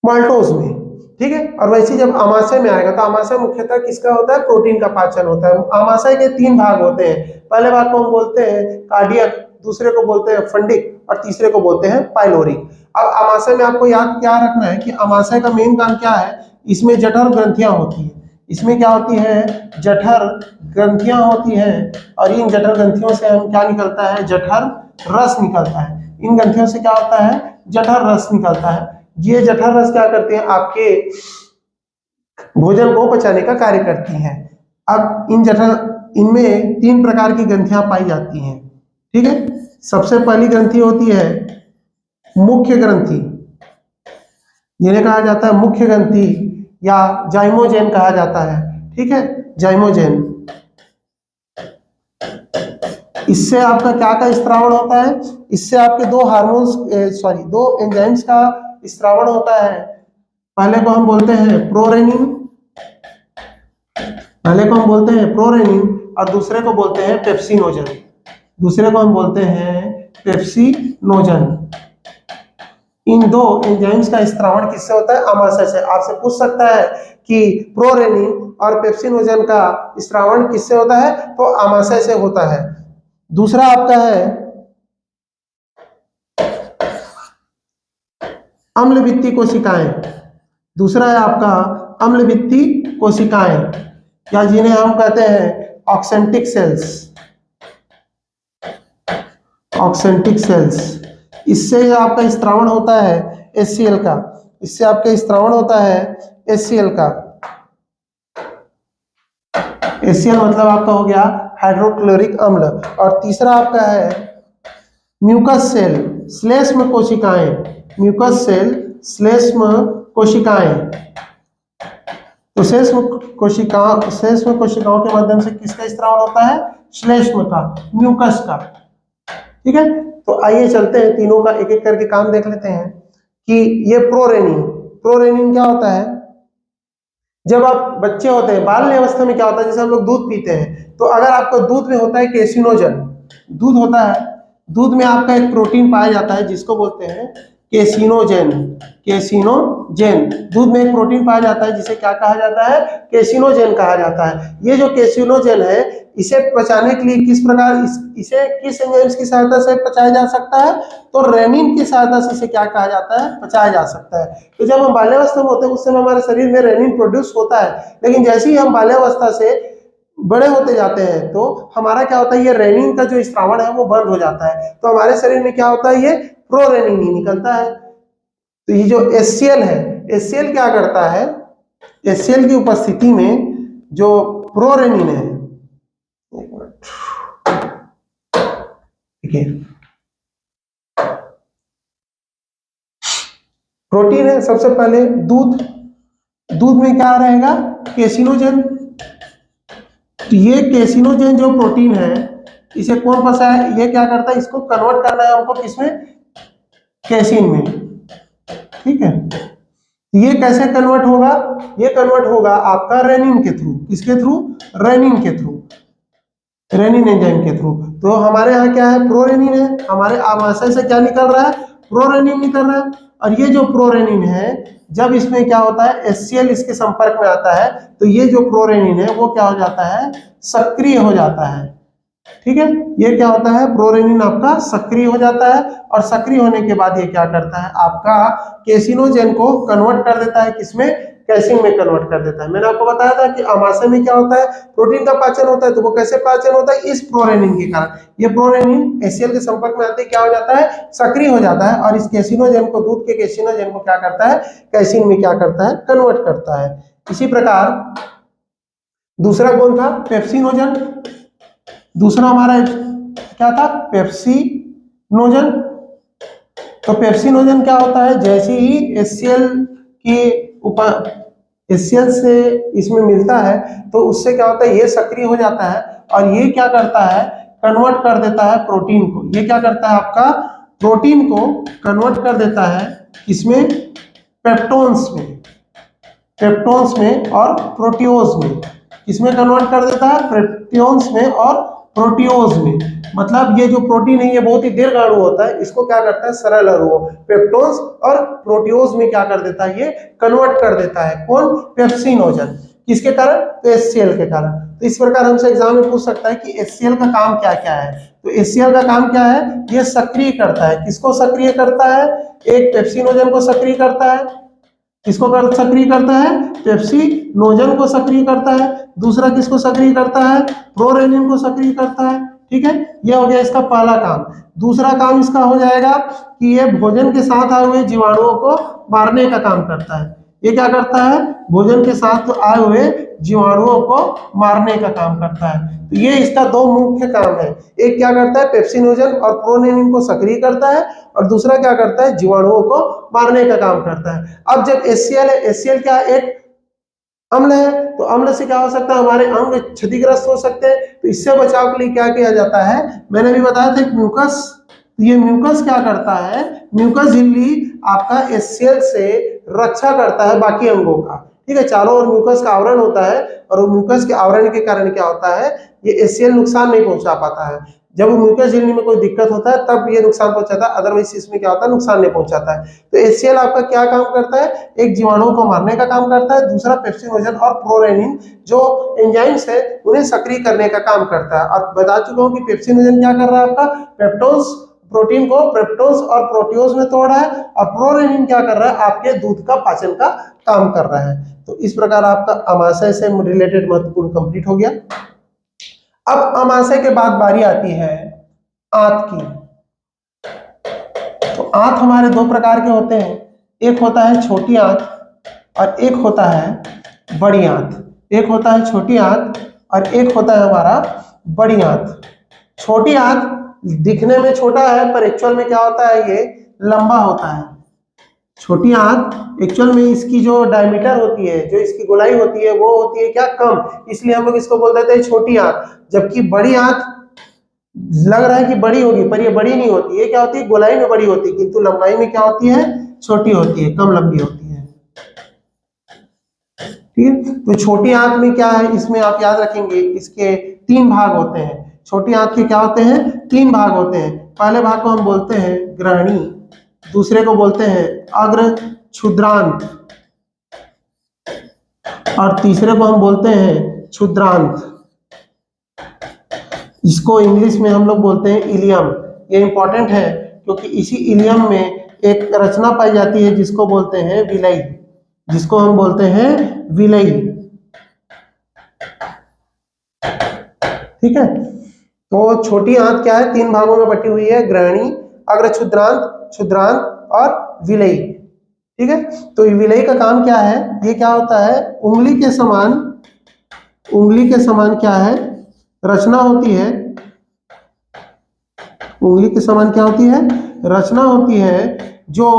माल्टोज में, ठीक है। और वैसे जब आमाशय में आएगा तो आमाशय मुख्यतः किसका होता है, प्रोटीन का पाचन होता है। आमाशय के तीन भाग होते हैं। पहले भाग को हम बोलते हैं कार्डियक, दूसरे को बोलते हैं फंडिक, और तीसरे को बोलते हैं पाइलोरिक। अब आमाशय में आपको याद क्या रखना है कि आमाशय का मेन काम क्या है, इसमें जठर ग्रंथियां होती है। इसमें क्या होती है, जठर ग्रंथियां होती है, और इन जठर ग्रंथियों से हम क्या निकलता है, जठर रस निकलता है। इन ग्रंथियों से क्या होता है, जठर रस निकलता है। ये जठर रस क्या करते हैं, आपके भोजन को पचाने का कार्य करती हैं। अब इनमें तीन प्रकार की ग्रंथियां पाई जाती हैं, ठीक है। सबसे पहली ग्रंथि होती है मुख्य ग्रंथि, जिन्हें कहा जाता है मुख्य ग्रंथि या जाइमोजेन कहा जाता है, ठीक है, जाइमोजेन। इससे आपका क्या का स्त्रावण होता है, इससे आपके दो हार्मोन्स दो एंजाइम्स का स्त्रावण होता है। पहले को हम बोलते हैं प्रोरेनिन, और दूसरे को बोलते हैं पेप्सिनोजन। दूसरे को हम बोलते हैं पेप्सिनोजन। इन दो एंजाइम्स का स्त्रावण किससे होता है, आमाशय से। आपसे पूछ सकता है कि प्रोरेनिन और पेप्सिनोजन का स्त्रावण किससे होता है, तो आमाशय से होता है। दूसरा आपका है अम्लवित्तीय कोशिकाएं। दूसरा है आपका अम्लवित्तीय कोशिकाएं, या जिन्हें हम कहते हैं ऑक्सेंटिक सेल्स। ऑक्सेंटिक सेल्स, इससे आपका स्त्रावण होता है HCl का। इससे आपका स्त्रावण होता है HCl का। HCl मतलब आपका हो गया हाइड्रोक्लोरिक अम्ल। और तीसरा आपका है म्यूकस सेल श्लेष्म कोशिकाएं। म्यूकस सेल श्लेष्म कोशिकाएं। तो श्लेष्म कोशिकाओं के माध्यम से किसका स्त्रावण होता है, श्लेष्म का, म्यूकस का, ठीक है। तो आइए चलते हैं, तीनों का एक एक करके काम देख लेते हैं कि ये प्रोरेनिन क्या होता है। जब आप बच्चे होते हैं, बाल्य अवस्था में क्या होता है, जैसे हम लोग दूध पीते हैं, तो अगर आपको दूध में होता है केसिनोजन, दूध होता है, दूध में आपका एक प्रोटीन पाया जाता है जिसको बोलते हैं केसिनोजेन। केसिनोजेन, दूध में एक प्रोटीन पाया जाता है जिसे क्या कहा जाता है, केसिनोजेन कहा जाता है। ये जो केसिनोजेन है, इसे पचाने के लिए किस प्रकार इसे किस एंजाइम्स की सहायता से पचाया जा सकता है, तो रेनिन की सहायता से इसे क्या कहा जाता है, पचाया जा सकता है। तो जब हम बाल्यावस्था में होते हैं उस समय हमारे शरीर में रेनिन प्रोड्यूस होता है, लेकिन जैसे ही हम बाल्यावस्था से बड़े होते जाते हैं तो हमारा क्या होता है, ये रेनिन का जो स्त्रावण है वो बंद हो जाता है। तो हमारे शरीर में क्या होता है, ये प्रोरेनिन ही निकलता है। तो ये जो HCl है, HCl क्या करता है, HCl की उपस्थिति में जो प्रोरेनिन है, एक मिनट, ठीक है, प्रोटीन है। सबसे पहले दूध में क्या रहेगा, केसिनोजेन। तो ये केसिनोजेन जो प्रोटीन है, इसे कौन फंसा है, ये क्या करता है, इसको कन्वर्ट करना है हमको किसमें, कैसीन में, ठीक है। ये कैसे कन्वर्ट होगा, ये कन्वर्ट होगा आपका रेनिन के थ्रू। किसके थ्रू, रेनिन के थ्रू, रेनिन एंजाइम के थ्रू। तो हमारे यहाँ क्या है, प्रोरेनिन है, हमारे आमाशय से क्या निकल रहा है, प्रोरेनिन निकल रहा है। और ये जो प्रोरेनिन है, जब इसमें क्या होता है, HCl इसके संपर्क में आता है, तो ये जो प्रोरेनिन है वो क्या हो जाता है, सक्रिय हो जाता है, ठीक है। ये क्या होता है, प्रोरेनिन आपका सक्रिय हो जाता है, और सक्रिय होने के बाद ये क्या करता है, आपका केसिनोजेन को कन्वर्ट कर देता है, किसमें, कैसीन में कन्वर्ट कर देता है। मैंने आपको बताया था कि आमाशय में क्या होता है, प्रोटीन का पाचन होता है। तो वो कैसे पाचन होता है, इस प्रोरेनिन के कारण। ये प्रोरेनिन HCl के संपर्क में आते ही क्या हो जाता है, सक्रिय हो जाता है, और इस केसिनोजेन को, दूध के केसिनोजेन को क्या करता है, कैसीन में क्या करता है, कन्वर्ट करता है। इसी प्रकार दूसरा कौन था, पेप्सिनोजन। दूसरा हमारा क्या था, पेप्सिनोजन। तो पेप्सिनोजन क्या होता है, जैसे ही HCl की HCl से इसमें मिलता है तो उससे क्या होता है, ये सक्रिय हो जाता है और ये क्या करता है, कन्वर्ट कर देता है प्रोटीन को। ये क्या करता है, आपका प्रोटीन को कन्वर्ट कर देता है इसमें, पेप्टोन्स में, पेप्टोन्स में और प्रोटियोज में। इसमें कन्वर्ट कर देता है, पेप्टोन्स में और प्रोटियोज में। मतलब ये जो प्रोटीन है ये बहुत ही दीर्घ अणु होता है, इसको क्या करता है, सरल अणु पेप्टोन्स और प्रोटियोज में क्या कर देता है, ये कन्वर्ट कर देता है। कौन, पेप्सिनोजन। किसके कारण, तो HCl के कारण। तो इस प्रकार हमसे एग्जाम में पूछ सकता है कि HCl का काम क्या क्या है। तो HCl का काम क्या है, ये सक्रिय करता है। किसको सक्रिय करता है, एक पेप्सिनोजन को सक्रिय करता है। किसको सक्रिय करता है, पेप्सिनोजन को सक्रिय करता है। दूसरा किसको सक्रिय करता है, प्रोरेनिन को सक्रिय करता है। ठीक है, ये हो गया इसका पहला काम। दूसरा काम इसका हो जाएगा कि ये भोजन के साथ आए हुए जीवाणुओं को मारने का काम करता है। ये क्या करता है, भोजन के साथ आए हुए जीवाणुओं को मारने का काम करता है। तो ये इसका दो मुख्य काम है। एक क्या करता है, पेप्सिनोजन और प्रोरेनिन को सक्रिय करता है, और दूसरा क्या करता है, जीवाणुओं को मारने का काम करता है। अब जब HCl है, HCl क्या है, एक अम्ल है। तो अम्ल से क्या हो सकता है, हमारे अंग क्षतिग्रस्त हो सकते हैं। तो इससे बचाव के लिए क्या किया जाता है, मैंने भी बताया था म्यूकस। ये म्यूकस क्या करता है, म्यूकस झिल्ली आपका HCl से रक्षा करता है बाकी अंगों का। ठीक है, चारों ओर म्यूकस का आवरण होता है, और म्यूकस के आवरण के कारण क्या होता है, ये HCl नुकसान नहीं पहुंचा पाता है। जब म्यूकस झिल्ली में कोई दिक्कत होता है तब ये नुकसान पहुंचाता है, अदरवाइज इसमें क्या होता है, नुकसान नहीं पहुंचाता है। तो HCl आपका क्या काम करता है, एक जीवाणुओं को मारने का काम करता है। दूसरा पेप्सिनोजन और प्रोरेनिन जो एंजाइम्स है उन्हें सक्रिय करने का काम करता है। और बता चुका हूं कि पेप्सिनोजन क्या कर रहा है, आपका पेप्टोन्स, प्रोटीन को पेप्टोन्स और प्रोटियोज में तोड़ रहा है, और प्रोरेनिन क्या कर रहा है, आपके दूध का पाचन का काम कर रहा है। तो इस प्रकार आपका अमाशय से रिलेटेड महत्वपूर्ण कंप्लीट हो गया। अब अमाशय के बाद बारी आती है आंत की। तो आंत हमारे दो प्रकार के होते हैं, एक होता है छोटी आंत और एक होता है बड़ी आंत। एक होता है छोटी आंत और एक होता है हमारा बड़ी आंत। छोटी आंत दिखने में छोटा है पर एक्चुअल में क्या होता है, ये लंबा होता है। छोटी आंत एक्चुअल में इसकी जो डायमीटर होती है, जो इसकी गोलाई होती है, वो होती है क्या, कम, इसलिए हम लोग इसको बोल देते हैं छोटी आंत। जबकि बड़ी आंत लग रहा है कि बड़ी होगी पर ये बड़ी नहीं होती। ये क्या होती है, गोलाई में बड़ी होती है, किंतु लंबाई में क्या होती है, छोटी होती है, कम लंबी होती है। ठीक है, तो छोटी आंत में क्या है, इसमें आप याद रखेंगे इसके तीन भाग होते हैं। छोटी आंत के क्या होते हैं, तीन भाग होते हैं। पहले भाग को हम बोलते हैं ग्रहणी, दूसरे को बोलते हैं अग्र क्षुद्रांत, और तीसरे को हम बोलते हैं क्षुद्रांत। इसको इंग्लिश में हम लोग बोलते हैं इलियम। ये इंपॉर्टेंट है क्योंकि इसी इलियम में एक रचना पाई जाती है जिसको बोलते हैं विलयी, जिसको हम बोलते हैं विलयी। ठीक है, तो छोटी आंत क्या है, तीन भागों में बटी हुई है, ग्रहणी, अग्र क्षुद्रांत, क्षुद्रांत और विलयी। ठीक है, तो विलयी का काम क्या है, ये क्या होता है, उंगली के समान, उंगली के समान क्या है, रचना होती है। उंगली के समान क्या होती है, रचना होती है, जो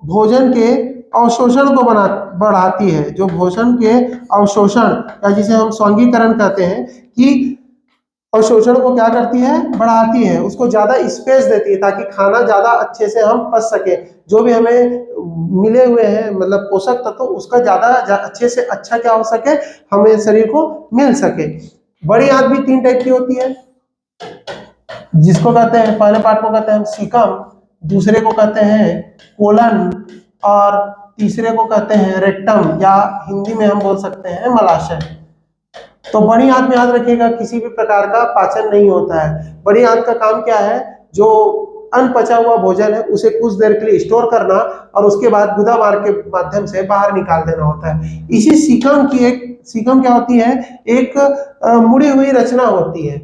भोजन के अवशोषण को बढ़ाती है। जो भोजन के अवशोषण या जिसे हम स्वांगीकरण कहते हैं, कि अवशोषण को क्या करती है, बढ़ाती है, उसको ज्यादा स्पेस देती है ताकि खाना ज्यादा अच्छे से हम पच सके। जो भी हमें मिले हुए हैं मतलब पोषक तत्व, उसका ज्यादा अच्छे से अच्छा क्या हो सके, हमें शरीर को मिल सके। बड़ी आंत भी तीन टाइप की होती है, जिसको कहते हैं, पहले पार्ट को कहते हैं हम सीकम, दूसरे को कहते हैं कोलन, और तीसरे को कहते हैं रेक्टम, या हिंदी में हम बोल सकते हैं मलाशय। तो बड़ी आंत में याद रखिएगा किसी भी प्रकार का पाचन नहीं होता है। बड़ी आंत का काम क्या है, जो अनपचा हुआ भोजन है उसे कुछ देर के लिए स्टोर करना और उसके बाद गुदा मार्ग के माध्यम से बाहर निकाल देना होता है। इसी सीकम की एक, सीकम क्या होती है, एक मुड़ी हुई रचना होती है।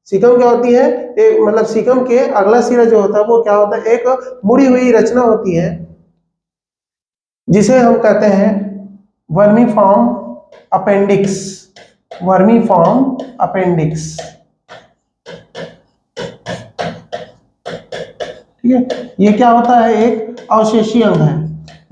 सीकम क्या होती है, एक मतलब सीकम के अगला सिरा जो होता है वो क्या होता है, एक मुड़ी हुई रचना होती है, जिसे हम कहते हैं वर्मीफॉर्म अपेंडिक्स। Vermiform appendix. ठीक है। ये क्या होता है, एक अवशेषीय अंग है।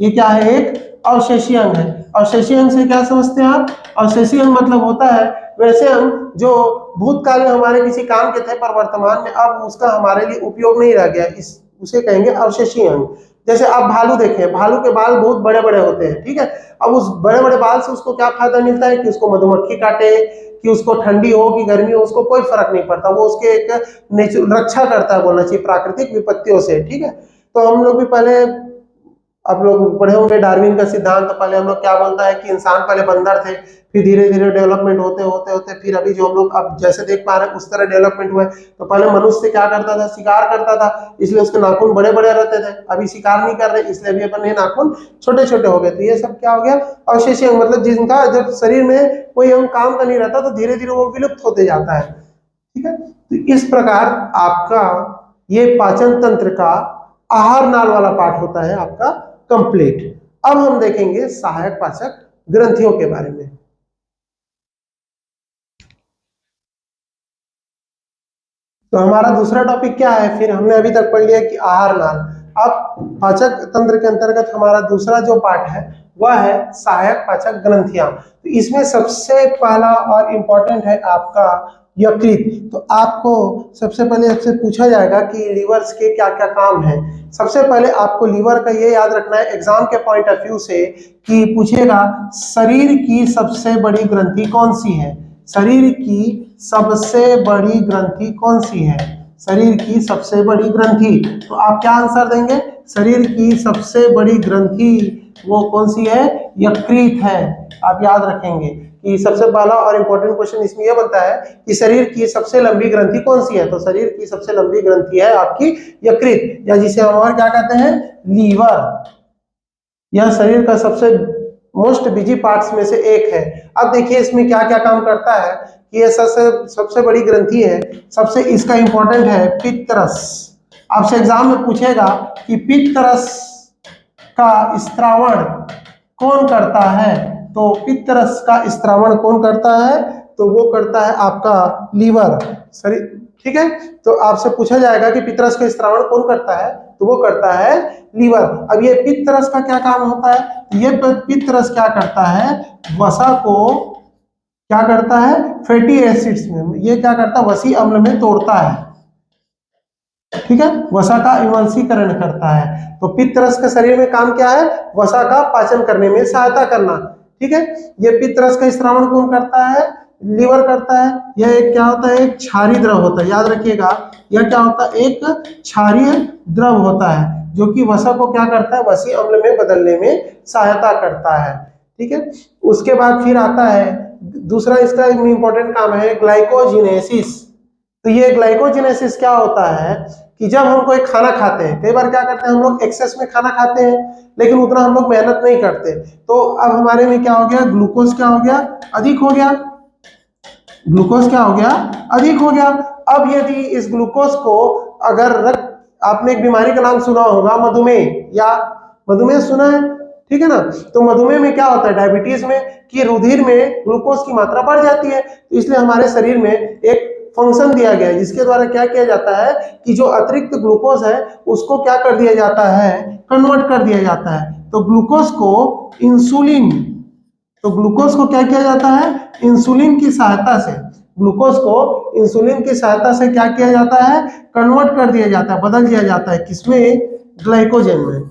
ये क्या है, एक अवशेषीय अंग है। अवशेषीय अंग से क्या समझते हैं आप? अवशेषीय अंग मतलब होता है वैसे अंग जो भूतकाल में हमारे किसी काम के थे पर वर्तमान में अब उसका हमारे लिए उपयोग नहीं रह गया, इस उसे कहेंगे अवशेषीय अंग। जैसे आप भालू देखें, भालू के बाल बहुत बड़े बड़े होते हैं, ठीक है। अब उस बड़े बड़े बाल से उसको क्या फायदा मिलता है कि उसको मधुमक्खी काटे, कि उसको ठंडी हो कि गर्मी हो, उसको कोई फर्क नहीं पड़ता, वो उसके एक रक्षा करता है बोलना चाहिए प्राकृतिक विपत्तियों से, ठीक है। तो हम लोग भी पहले, आप लोग पढ़े होंगे डार्विन का सिद्धांत, तो पहले हम लोग क्या बोलता है कि इंसान पहले बंदर थे, फिर धीरे धीरे डेवलपमेंट होते होते होते फिर अभी जो हम लोग अब जैसे देख पा रहे हैं उस तरह डेवलपमेंट हुआ है। तो पहले मनुष्य क्या करता था, शिकार करता था, इसलिए उसके नाखून बड़े बड़े रहते थे। अभी शिकार नहीं कर रहे इसलिए अभी अपने नाखून छोटे छोटे हो गए। तो ये सब क्या हो गया, अवशेषीय अंग, मतलब जिनका जब शरीर में कोई अंग काम का नहीं रहता तो धीरे धीरे वो विलुप्त होते जाता है, ठीक है। तो इस प्रकार आपका ये पाचन तंत्र का आहार नाल वाला पार्ट होता है आपका कंप्लीट। अब हम देखेंगे सहायक पाचक ग्रंथियों के बारे में। तो हमारा दूसरा टॉपिक क्या है, फिर हमने अभी तक पढ़ लिया कि आहार नाल। अब पाचक तंत्र के अंतर्गत हमारा दूसरा जो पार्ट है वह है सहायक पाचक ग्रंथियां। तो इसमें सबसे पहला और इंपॉर्टेंट है आपका यकृत। तो आपको सबसे पहले आपसे पूछा जाएगा कि लीवर्स के क्या क्या काम है। सबसे पहले आपको लीवर का ये याद रखना है एग्जाम के पॉइंट ऑफ व्यू से, कि पूछेगा शरीर की सबसे बड़ी ग्रंथि कौन सी है। शरीर की सबसे बड़ी ग्रंथि कौन सी है, शरीर की सबसे बड़ी ग्रंथि। तो आप क्या आंसर देंगे, शरीर की सबसे बड़ी ग्रंथि वो कौन सी है, यकृत है। आप याद रखेंगे कि सबसे पहला और इंपॉर्टेंट क्वेश्चन इसमें यह बनता है कि शरीर की सबसे लंबी ग्रंथि कौन सी है। तो शरीर की सबसे लंबी ग्रंथि है आपकी यकृत, या जिसे हम और क्या कहते हैं, लीवर। यह शरीर का सबसे मोस्ट बिजी पार्ट्स में से एक है। अब देखिए इसमें क्या क्या काम करता है, कि ये सबसे सबसे बड़ी ग्रंथि है, सबसे इसका इंपॉर्टेंट है पित्तरस। आपसे एग्जाम में पूछेगा कि पित्तरस का स्त्रावण कौन करता है। तो पित्तरस का स्त्रावण कौन करता है, तो वो करता है आपका लीवर, शरीर, ठीक है। तो आपसे पूछा जाएगा कि पित्तरस का स्त्रावण कौन करता है, तो वो करता है लीवर। अब ये पित्तरस का क्या काम होता है, ये पित्तरस क्या करता है, वसा को क्या करता है, फैटी एसिड्स में, ये क्या करता है, वसी अम्ल में तोड़ता है, ठीक है, वसा का इमल्सीकरण करता है। तो पित्तरस का शरीर में काम क्या है, वसा का पाचन करने में सहायता करना, ठीक है। ये पित्तरस का स्त्रावण कौन करता है, लीवर करता है। यह एक क्या होता है, एक क्षारीय द्रव होता है, याद रखिएगा यह क्या होता है, एक क्षारीय द्रव होता है जो कि वसा को क्या करता है, वसी अम्ल में बदलने में सहायता करता है, ठीक है। उसके बाद फिर आता है दूसरा इसका इंपॉर्टेंट काम है ग्लाइकोजिनेसिस। तो ये ग्लाइकोजिनेसिस क्या होता है, कि जब हम कोई खाना खाते हैं, कई बार क्या करते हैं हम लोग एक्सेस में खाना खाते हैं लेकिन उतना हम लोग मेहनत नहीं करते, तो अब हमारे में क्या हो गया, ग्लूकोज क्या हो गया, अधिक हो गया, ग्लूकोज क्या हो गया, अधिक हो गया। अब यदि इस ग्लूकोज को अगर रक्त, आपने एक बीमारी का नाम सुना होगा मधुमेह, या मधुमेह सुना है, ठीक है ना। तो मधुमेह में क्या होता है, डायबिटीज में, कि रुधिर में ग्लूकोज की मात्रा बढ़ जाती है, तो इसलिए हमारे शरीर में एक फंक्शन दिया गया है जिसके द्वारा क्या किया जाता है, कि जो अतिरिक्त ग्लूकोज है उसको क्या कर दिया जाता है, कन्वर्ट कर दिया जाता है। तो ग्लूकोज को इंसुलिन, तो ग्लूकोज को क्या किया जाता है, इंसुलिन की सहायता से, ग्लूकोज को इंसुलिन की सहायता से क्या किया जाता है, कन्वर्ट कर दिया जाता है, बदल दिया जाता है, किसमें, ग्लाइकोजन में।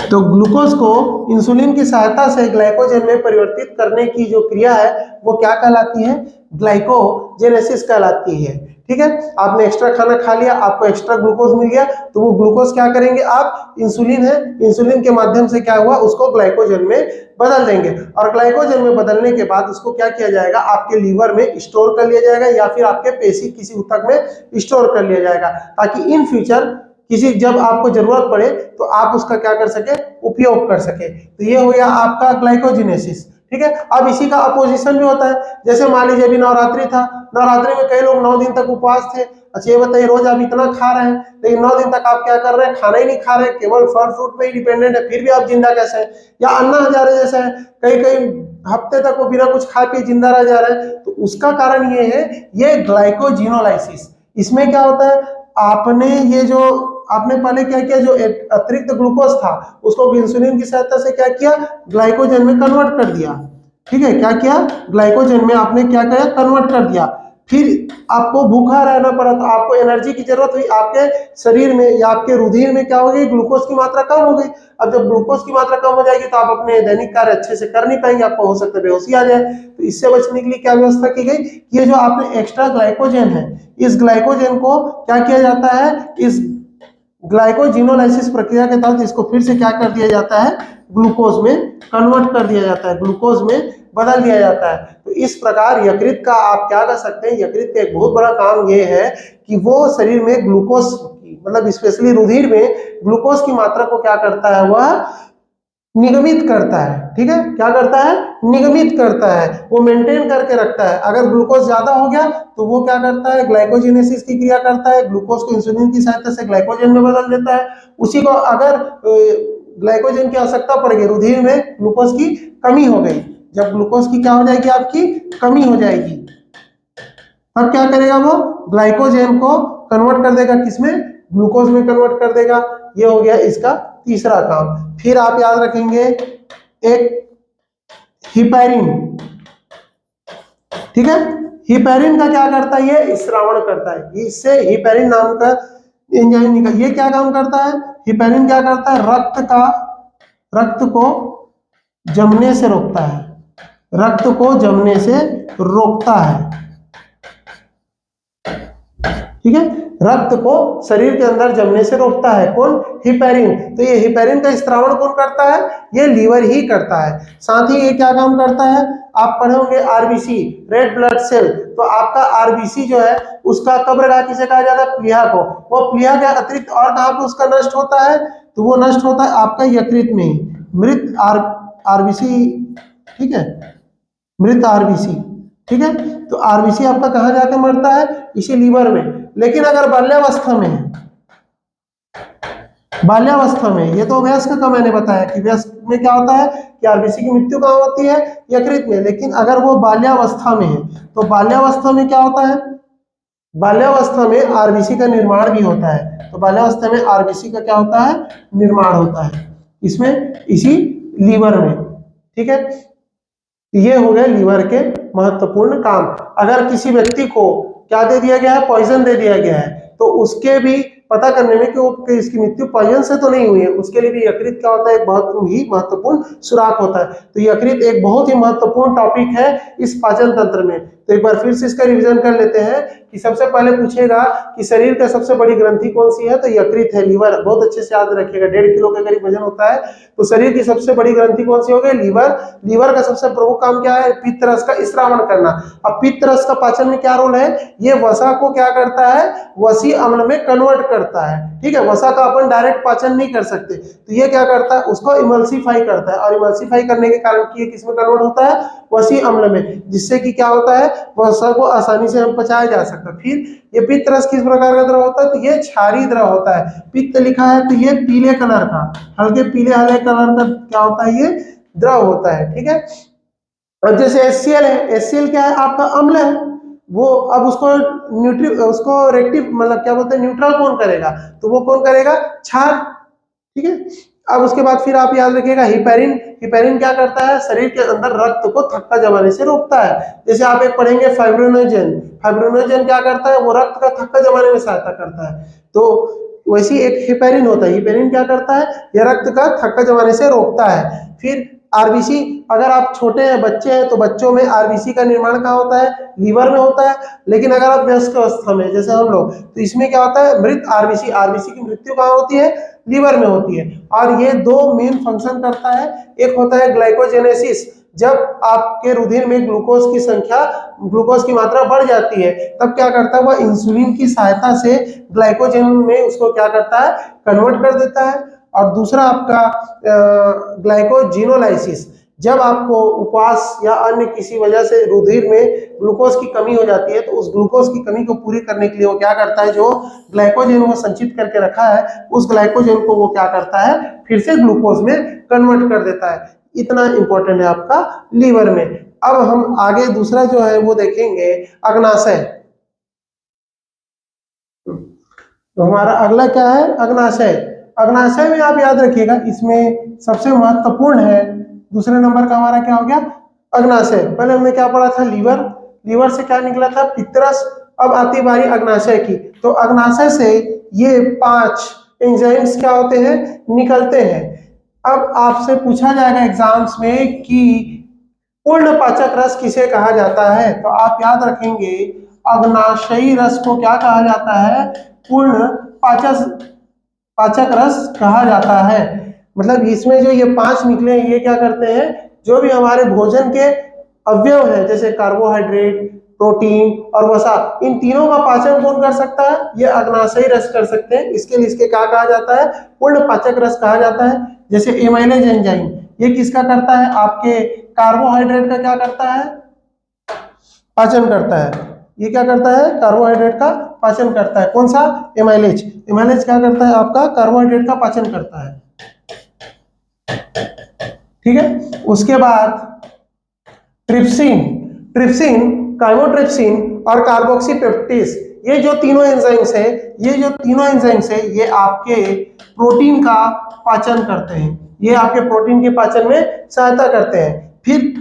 तो ग्लूकोज को इंसुलिन की सहायता से ग्लाइकोजन में परिवर्तित करने की जो क्रिया है वो क्या कहलाती है, ग्लाइकोजेनेसिस कहलाती है, ठीक है। आपने एक्स्ट्रा खाना खा लिया, आपको एक्स्ट्रा ग्लूकोज मिल गया, तो वो ग्लूकोज क्या करेंगे आप, इंसुलिन है, इंसुलिन के माध्यम से क्या हुआ, उसको ग्लाइकोजन में बदल देंगे, और ग्लाइकोजन में बदलने के बाद उसको क्या किया जाएगा, आपके लीवर में स्टोर कर लिया जाएगा, या फिर आपके पेशी किसी ऊतक में स्टोर कर लिया जाएगा, ताकि इन फ्यूचर किसी जब आपको जरूरत पड़े तो आप उसका क्या कर सके, उपयोग कर सके। तो ये हो गया आपका ग्लाइकोजिनेसिस, ठीक है। अब इसी का अपोजिशन भी होता है, जैसे मान लीजिए अभी नवरात्रि था, नवरात्रि में कई लोग 9 दिन तक उपवास थे। अच्छा ये बताइए, रोज आप इतना खा रहे हैं लेकिन 9 दिन तक आप क्या कर रहे हैं, खाना ही नहीं खा रहे, केवल फल फ्रूट पे ही डिपेंडेंट है, फिर भी आप जिंदा कैसे हैं। या अन्ना हजारे जैसा है, कई कई हफ्ते तक वो बिना कुछ खा के जिंदा रह जा रहे हैं, तो उसका कारण ये है, ये ग्लाइकोजिनोलाइसिस। इसमें क्या होता है, आपने ये जो आपने पहले क्या किया, जो अतिरिक्त ग्लूकोज था उसको इंसुलिन की सहायता से क्या किया, ग्लाइकोजन में कन्वर्ट कर दिया। ठीक है, क्या किया, ग्लाइकोजन में आपने क्या किया, कन्वर्ट कर दिया। फिर आपको भूखा रहना पड़ा तो आपको एनर्जी की जरूरत हुई, आपके शरीर में या आपके रुधिर में क्या हो गई, ग्लूकोज की मात्रा कम हो गई। अब जब ग्लूकोज की मात्रा कम हो जाएगी तो आप अपने दैनिक कार्य अच्छे से कर नहीं पाएंगे, आपको हो सकता है बेहोशी आ जाए। तो इससे बचने के लिए क्या व्यवस्था की गई, ये जो आपने एक्स्ट्रा ग्लाइकोजन है, इस ग्लाइकोजन को क्या किया जाता है, इस ग्लाइकोजिनोलाइसिस प्रक्रिया के तहत इसको फिर से क्या कर दिया जाता है, ग्लूकोज में कन्वर्ट कर दिया जाता है, ग्लूकोज में बदल दिया जाता है। तो इस प्रकार यकृत का आप क्या कर सकते हैं, यकृत का एक बहुत बड़ा काम ये है कि वो शरीर में ग्लूकोज मतलब स्पेशली रुधिर में ग्लूकोज की मात्रा को क्या करता है, वह निगमित करता है। ठीक है, क्या करता है, निगमित करता है, वो मेंटेन करके रखता है। अगर ग्लूकोज ज्यादा हो गया तो वो क्या करता है, ग्लाइकोजिनेसिस की क्रिया करता है, ग्लूकोज को इंसुलिन की सहायता से ग्लाइकोजन में बदल देता है। उसी को अगर ग्लाइकोजन की आवश्यकता पड़ गई, रुधिर में ग्लूकोज की कमी हो गई, जब ग्लूकोज की क्या हो जाएगी, आपकी कमी हो जाएगी, तब क्या करेगा, वो ग्लाइकोजन को कन्वर्ट कर देगा, किसमें, ग्लूकोज में कन्वर्ट कर देगा। ये हो गया इसका तीसरा काम। फिर आप याद रखेंगे एक हिपैरिन। ठीक है, हिपैरिन का क्या करता है, ये श्रावण करता है, इससे हिपैरिन नाम का एंजाइम निकल, ये क्या काम करता है, हिपैरिन क्या करता है, रक्त को जमने से रोकता है, रक्त को जमने से रोकता है। ठीक है, रक्त को शरीर के अंदर जमने से रोकता है, कौन, हिपैरिन। तो ये हिपैरिन का स्त्रावण कौन करता है, ये लीवर ही करता है। साथ ही ये क्या काम करता है, आप पढ़े होंगे आरबीसी, रेड ब्लड सेल। तो आपका आरबीसी जो है उसका कब्रगाह किसे कहा जाता है, प्लीहा को। वो प्लीहा के अतिरिक्त और कहां पे उसका नष्ट होता है, तो वो नष्ट होता है आपका यकृत में ही, मृत आरबीसी। ठीक है, मृत आरबीसी। ठीक है, तो आरबीसी आपका कहां जाके मरता है, इसी लीवर में। लेकिन अगर बाल्यावस्था में है, बाल्यावस्था में, ये तो वयस्क का मैंने बताया कि वयस्क में क्या होता है कि आरबीसी की मृत्यु कहां होती है, यकृत में। लेकिन अगर वो बाल्यावस्था में है तो बाल्यावस्था में क्या होता है, बाल्यावस्था में आरबीसी का निर्माण भी होता है। तो बाल्यावस्था में आरबीसी का क्या होता है, निर्माण होता है, इसमें, इसी लीवर में। ठीक है, ये हो गए लीवर के महत्वपूर्ण काम। अगर किसी व्यक्ति को क्या दे दिया गया है, पॉइजन दे दिया गया है, तो उसके भी पता करने में कि वो कि इसकी मृत्यु पॉइजन से तो नहीं हुई है, उसके लिए भी यकृत क्या होता है, एक बहुत ही महत्वपूर्ण सुराख होता है। तो यकृत एक बहुत ही महत्वपूर्ण टॉपिक है इस पाचन तंत्र में। तो एक बार फिर से इसका रिवीजन कर लेते हैं कि सबसे पहले पूछेगा कि शरीर का सबसे बड़ी ग्रंथि कौन सी है, तो यकृत है, लीवर। बहुत अच्छे से याद रखिएगा, 1.5 किलो के करीब वजन होता है। तो शरीर की सबसे बड़ी ग्रंथि कौन सी हो गई, लीवर। लीवर का सबसे प्रमुख काम क्या है, पित्त रस का स्रावण करना। अब पित्त रस का पाचन में क्या रोल है, ये वसा को क्या करता है, वसी अम्ल में कन्वर्ट करता है। ठीक है, वसा का अपन डायरेक्ट पाचन नहीं कर सकते, तो ये क्या करता है, उसको इमल्सीफाई करता है, और इमल्सीफाई करने के कारण ये किसमें कन्वर्ट होता है, वसी अम्ल में, जिससे कि क्या होता है, वसा को आसानी से हम पचाया जा सकता है। फिर ये पित्त रस किस प्रकार का द्रव होता है, तो ये क्षारीय द्रव होता है। पित्त लिखा है तो ये पीले कलर का, हल्के पीले हरे कलर का क्या होता है, ये द्रव होता है। ठीक है, और जैसे HCl है, HCl क्या है, आपका अम्ल है, वो अब उसको रेक्टिव मतलब क्या बोलते हैं, न्यूट्रल कौन करेगा, तो वो कौन करेगा, क्षार। ठीक है, अब उसके बाद फिर आप याद रखिएगा हिपैरिन। हिपैरिन क्या करता है, शरीर के अंदर रक्त को थक्का जमाने से रोकता है। जैसे आप एक पढ़ेंगे फाइब्रिनोजन, फाइब्रिनोजन क्या करता है, वो रक्त का थक्का जमाने में सहायता करता है। तो वैसी एक हिपैरिन होता है, हिपैरिन क्या करता है, यह रक्त का थक्का जमाने से रोकता है। फिर आरबीसी, अगर आप छोटे हैं, बच्चे हैं, तो बच्चों में आरबीसी का निर्माण कहाँ होता है, लीवर में होता है। लेकिन अगर आप वयस्क अवस्था में जैसे हम लोग, तो इसमें क्या होता है, मृत आरबीसी, आरबीसी की मृत्यु कहाँ होती है, लीवर में होती है। और ये दो मेन फंक्शन करता है, एक होता है ग्लाइकोजेनेसिस, जब आपके रुधिर में ग्लूकोज की मात्रा बढ़ जाती है, तब क्या करता है, वह इंसुलिन की सहायता से ग्लाइकोजन में उसको क्या करता है, कन्वर्ट कर देता है। और दूसरा आपका ग्लाइकोजिनोलाइसिस, जब आपको उपवास या अन्य किसी वजह से रुधिर में ग्लूकोज की कमी हो जाती है, तो उस ग्लूकोज की कमी को पूरी करने के लिए वो क्या करता है, जो ग्लाइकोजन वो संचित करके रखा है, उस ग्लाइकोजन को वो क्या करता है, फिर से ग्लूकोज में कन्वर्ट कर देता है। इतना इंपॉर्टेंट है आपका लीवर में। अब हम आगे दूसरा जो है वो देखेंगे, अग्नाशय। तो हमारा अगला क्या है, अग्नाशय। अग्नाशय में आप याद रखिएगा इसमें सबसे महत्वपूर्ण है, दूसरे नंबर का हमारा क्या हो गया, अग्नाशय। पहले हमने क्या पढ़ा था, लीवर, लीवर से क्या निकला था, पित्तरस। अब आती बारी अग्नाशय की, तो अग्नाशय से ये 5 एंजाइम्स क्या होते हैं, निकलते हैं। अब आपसे पूछा जाएगा एग्जाम्स में कि पूर्ण पाचक रस किसे कहा जाता है, तो आप याद रखेंगे अग्नाशयी रस को क्या कहा जाता है, पूर्ण पाचक पाचक रस कहा जाता है। मतलब इसमें जो ये 5 निकले हैं, ये क्या करते हैं, जो भी हमारे भोजन के अवयव है, जैसे कार्बोहाइड्रेट, प्रोटीन और वसा, इन तीनों का पाचन कौन कर सकता है, ये अग्नाशयी रस कर सकते हैं। इसके लिए इसके क्या कहा जाता है, पूर्ण पाचक रस कहा जाता है। जैसे एमाइलेज एंजाइम, ये किसका करता है, आपके कार्बोहाइड्रेट का क्या करता है, पाचन करता है। ये क्या करता है, कार्बोहाइड्रेट का पाचन करता है। कौन सा, एमाइलेज। एमाइलेज क्या करता है, आपका कार्बोहाइड्रेट का पाचन करता है। ठीक है, उसके बाद ट्रिप्सिन, ट्रिप्सिन, काइमोट्रिप्सिन और कार्बोक्सीपेप्टिस, ये जो तीनों एंजाइम्स है, ये जो तीनों एंजाइम्स है, ये आपके प्रोटीन का पाचन करते हैं। ये आपके प्रोटीन के पाचन में सहायता करते हैं। फिर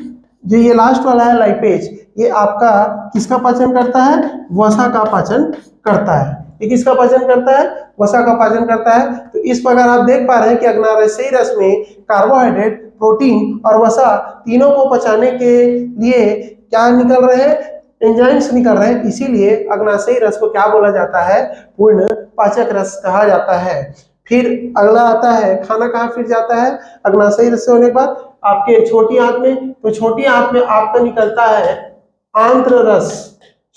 जो ये लास्ट वाला है लाइपेज, ये आपका किसका पाचन करता है, वसा का पाचन करता है। ये किसका पाचन करता है, वसा का पाचन करता है। तो इस प्रकार आप देख पा रहे हैं कि अग्नाशयी रस में कार्बोहाइड्रेट, प्रोटीन और वसा तीनों को पचाने के लिए क्या निकल रहे हैं, एंजाइम्स निकल रहे हैं। इसीलिए अग्नाशयी रस को क्या बोला जाता है, पूर्ण पाचक रस कहा जाता है। फिर अगला आता है, खाना कहाँ फिर जाता है अग्नाशयी रस से होने के बाद, आपके छोटी आंत में। तो छोटी आंत में आपका निकलता है आंत्र रस,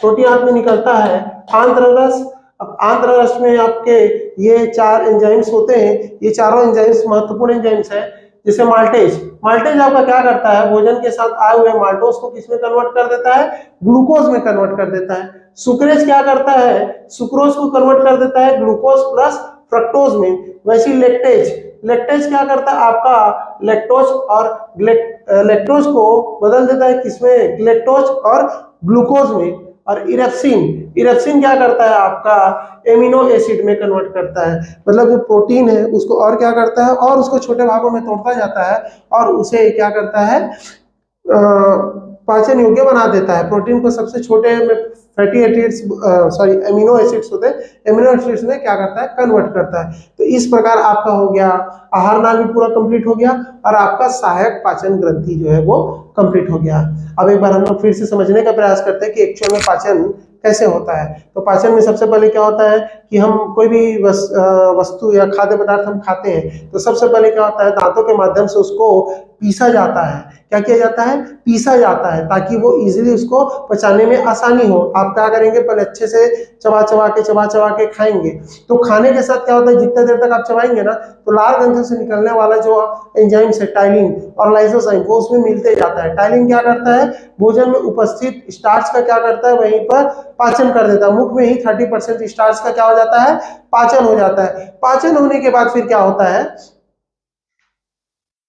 छोटी आंत में निकलता है आंत्र रस। अब आंत्र रस में आपके ये 4 एंजाइम्स होते हैं। ये चारों एंजाइम्स महत्वपूर्ण एंजाइम्स है। जैसे माल्टेज, माल्टेज आपका क्या करता है, भोजन के साथ आए हुए माल्टोज को किसमें कन्वर्ट कर देता है, ग्लूकोज में कन्वर्ट कर देता है। सुक्रेज क्या करता है, सुक्रोज को कन्वर्ट कर देता है ग्लूकोज प्लस फ्रक्टोज में। वैसे लेक्टेज, लेक्टेज क्या करता है, आपका लैक्टोज और लैक्टोज को बदल देता है किसमें, लैक्टोज और ग्लूकोज में। और इरेप्सिन, इरेप्सिन क्या करता है, आपका एमिनो एसिड में कन्वर्ट करता है। मतलब जो प्रोटीन है उसको और क्या करता है, और उसको छोटे भागों में तोड़ता जाता है और उसे क्या करता है, पाचन योग्य बना देता है। प्रोटीन को सबसे छोटे में fatty acids, sorry amino acids होते हैं, एमिनो एसिड्स में क्या करता है, कन्वर्ट करता है। तो इस प्रकार आपका हो गया आहार नाल भी पूरा कंप्लीट हो गया और आपका सहायक पाचन ग्रंथि जो है वो कंप्लीट हो गया। अब एक बार हम लोग फिर से समझने का प्रयास करते हैं कि एक्चुअल में पाचन कैसे होता है। तो पाचन में सबसे पहले क्या होता है कि हम कोई भी वस्तु या खाद्य पदार्थ हम खाते हैं, तो सबसे पहले क्या होता है, दांतों के माध्यम से उसको पीसा जाता है। क्या किया जाता है, पीसा जाता है, ताकि वो इजीली उसको पचाने में आसानी हो। आप क्या करेंगे, पहले अच्छे से चबा चबा के खाएंगे। तो खाने के साथ क्या होता है, जितने देर तक आप चबाएंगे ना, तो लार ग्रंथि से निकलने वाला जो एंजाइम्स है टाइलिन और लाइसोजाइम, वो उसमें मिलते जाता है। टाइलिन क्या करता है, भोजन में उपस्थित स्टार्च का क्या करता है, वहीं पर पाचन कर देता है। मुख में ही 30% स्टार्च का क्या हो जाता है, पाचन हो जाता है। पाचन होने के बाद फिर क्या होता है,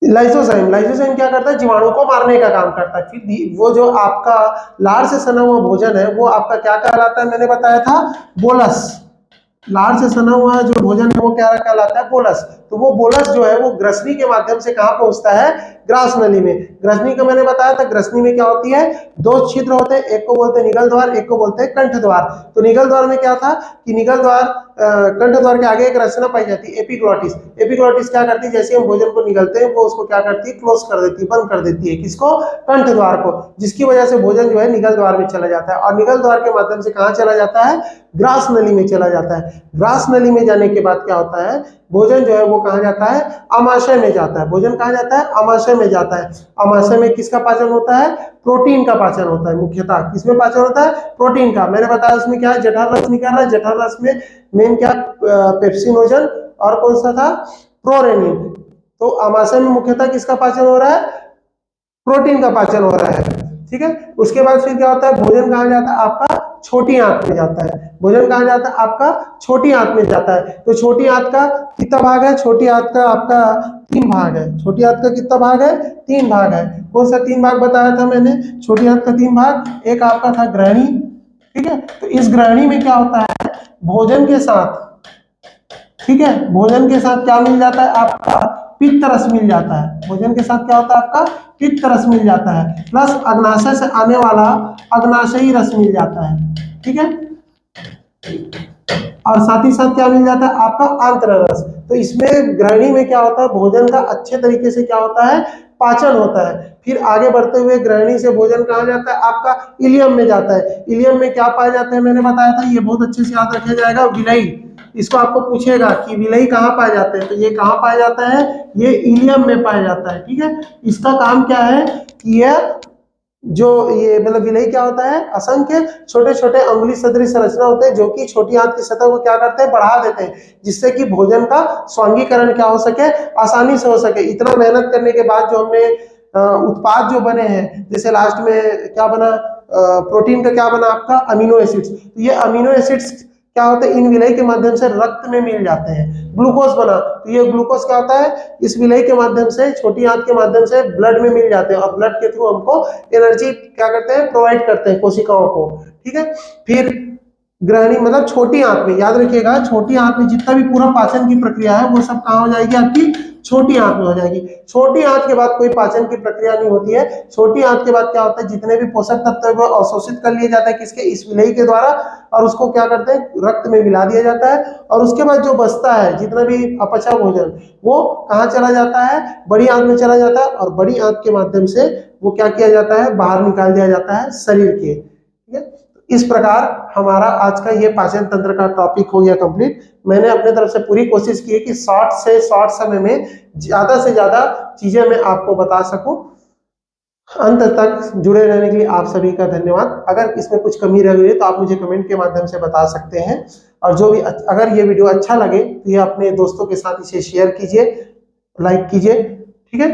लाइसोजाइम, लाइसोजाइम क्या करता है, जीवाणु को मारने का काम करता है। फिर वो जो आपका लार से सना हुआ भोजन है, वो आपका क्या कहलाता है, मैंने बताया था बोलस। लार से सना हुआ जो भोजन है वो क्या कहलाता है, बोलस। तो वो बोलस जो है वो ग्रसनी के माध्यम से कहां पहुंचता है, ग्रास नली में। ग्रसनी का मैंने बताया था, ग्रसनी में क्या होती है, 2 छिद्र होते हैं, एक को बोलते हैं निगल द्वार, एक को बोलते हैं कंठ द्वार। तो निगल द्वार में क्या था कि निगल द्वार, कंठ द्वार के आगे एक रचना पाई जाती है एपिग्लॉटिस। एपिग्लॉटिस क्या करती है, जैसे हम भोजन को निगलते हैं वो उसको क्या करती है, क्लोज कर देती है, बंद कर देती है। किसको, कंठ द्वार को, जिसकी वजह से भोजन जो है निगल द्वार में चला जाता है। और निगल द्वार के माध्यम से कहां चला जाता है, ग्रास नली में चला जाता है। ग्रास नली में जाने के बाद क्या होता है, भोजन जो है वो कहां जाता है, आमाशय में जाता है। भोजन कहां जाता है, आमाशय में जाता है। आमाशय में किसका पाचन होता है, प्रोटीन का पाचन होता है। मुख्यतः किसमें पाचन होता है, प्रोटीन का। मैंने बताया उसमें क्या है, जठर रस निकल रहा है। जठर रस में मेन क्या, पेप्सिनोजन और कौन सा था, प्रोरेनिन। तो आमाशय में मुख्यतः किसका पाचन हो रहा है, प्रोटीन का पाचन हो रहा है। ठीक है, उसके बाद फिर क्या होता है, भोजन कहां जाता है, आपका छोटी आंत में जाता है। भोजन कहां जाता है, आपका छोटी आंत में जाता है। तो छोटी आंत का कितना भाग है, छोटी आंत का आपका 3 भाग है। छोटी आंत का कितना भाग है, 3 भाग है। कौन सा 3 भाग बताया था मैंने, छोटी आंत का 3 भाग। एक आपका था ग्रहणी, ठीक है। तो इस ग्रहणी में क्या होता है, भोजन के साथ ठीक है। भोजन के साथ क्या मिल जाता है आपका, पित्त रस मिल जाता है। भोजन के साथ क्या होता है आपका, पित्त रस मिल जाता है, प्लस अग्नाशय से आने वाला अग्नाशयी रस मिल जाता है। ठीक है, और साथ ही साथ क्या मिल जाता है आपका आंत्र रस। तो इसमें ग्रहणी में क्या होता है, भोजन का अच्छे तरीके से क्या होता है, पाचन होता है। फिर आगे बढ़ते हुए ग्रहणी से भोजन कहाँ जाता है आपका, इलियम में जाता है। इलियम में क्या पाया जाता है, मैंने बताया था, ये बहुत अच्छे से याद रखा जाएगा, विलयी। इसको आपको पूछेगा कि विलयी कहाँ पाए जाते हैं, तो ये कहाँ पाया जाता है, ये इलियम में पाया जाता है। ठीक है, इसका काम क्या है कि यह जो ये मतलब विलयी क्या होता है, असंख्य छोटे छोटे अंगुली सदृश संरचना होते हैं जो कि छोटी आंत की सतह को क्या करते हैं, बढ़ा देते हैं, जिससे कि भोजन का स्वांगीकरण क्या हो सके, आसानी से हो सके। इतना मेहनत करने के बाद जो हमने उत्पाद जो बने हैं, जैसे लास्ट में क्या बना, प्रोटीन का क्या बना आपका, अमीनो एसिड्स। तो ये अमीनो एसिड्स क्या होते हैं, इन विलयी के माध्यम से रक्त में मिल जाते हैं। ग्लूकोज बना, तो ये ग्लूकोज क्या होता है, इस विलयी के माध्यम से, छोटी आंत के माध्यम से ब्लड में मिल जाते हैं, और ब्लड के थ्रू हमको एनर्जी क्या करते हैं, प्रोवाइड करते हैं कोशिकाओं को। ठीक है, फिर ग्रहणी मतलब छोटी आंत में, याद रखिएगा, छोटी आंत में जितना भी पूरा पाचन की प्रक्रिया है वो सब कहाँ हो जाएगी आपकी, छोटी आंत में हो जाएगी। छोटी आंत के बाद कोई पाचन की प्रक्रिया नहीं होती है। छोटी आंत के बाद क्या होता है, जितने भी पोषक तत्व है वो अवशोषित कर लिए जाते हैं, किसके, इस विलयी के द्वारा, और उसको क्या करते हैं, रक्त में मिला दिया जाता है। और उसके बाद जो बचता है, जितना भी अपचा भोजन, वो कहाँ चला जाता है, बड़ी आंत में चला जाता है, और बड़ी आंत के माध्यम से वो क्या किया जाता है, बाहर निकाल दिया जाता है शरीर के। ठीक है, इस प्रकार हमारा आज का ये पाचन तंत्र का टॉपिक हो गया कंप्लीट। मैंने अपने तरफ से पूरी कोशिश की है कि शॉर्ट से शॉर्ट समय में ज्यादा से ज्यादा चीजें मैं आपको बता सकूं। अंत तक जुड़े रहने के लिए आप सभी का धन्यवाद। अगर इसमें कुछ कमी रह गई है तो आप मुझे कमेंट के माध्यम से बता सकते हैं। और जो भी अगर ये वीडियो अच्छा लगे तो ये अपने दोस्तों के साथ इसे शेयर कीजिए, लाइक कीजिए। ठीक है,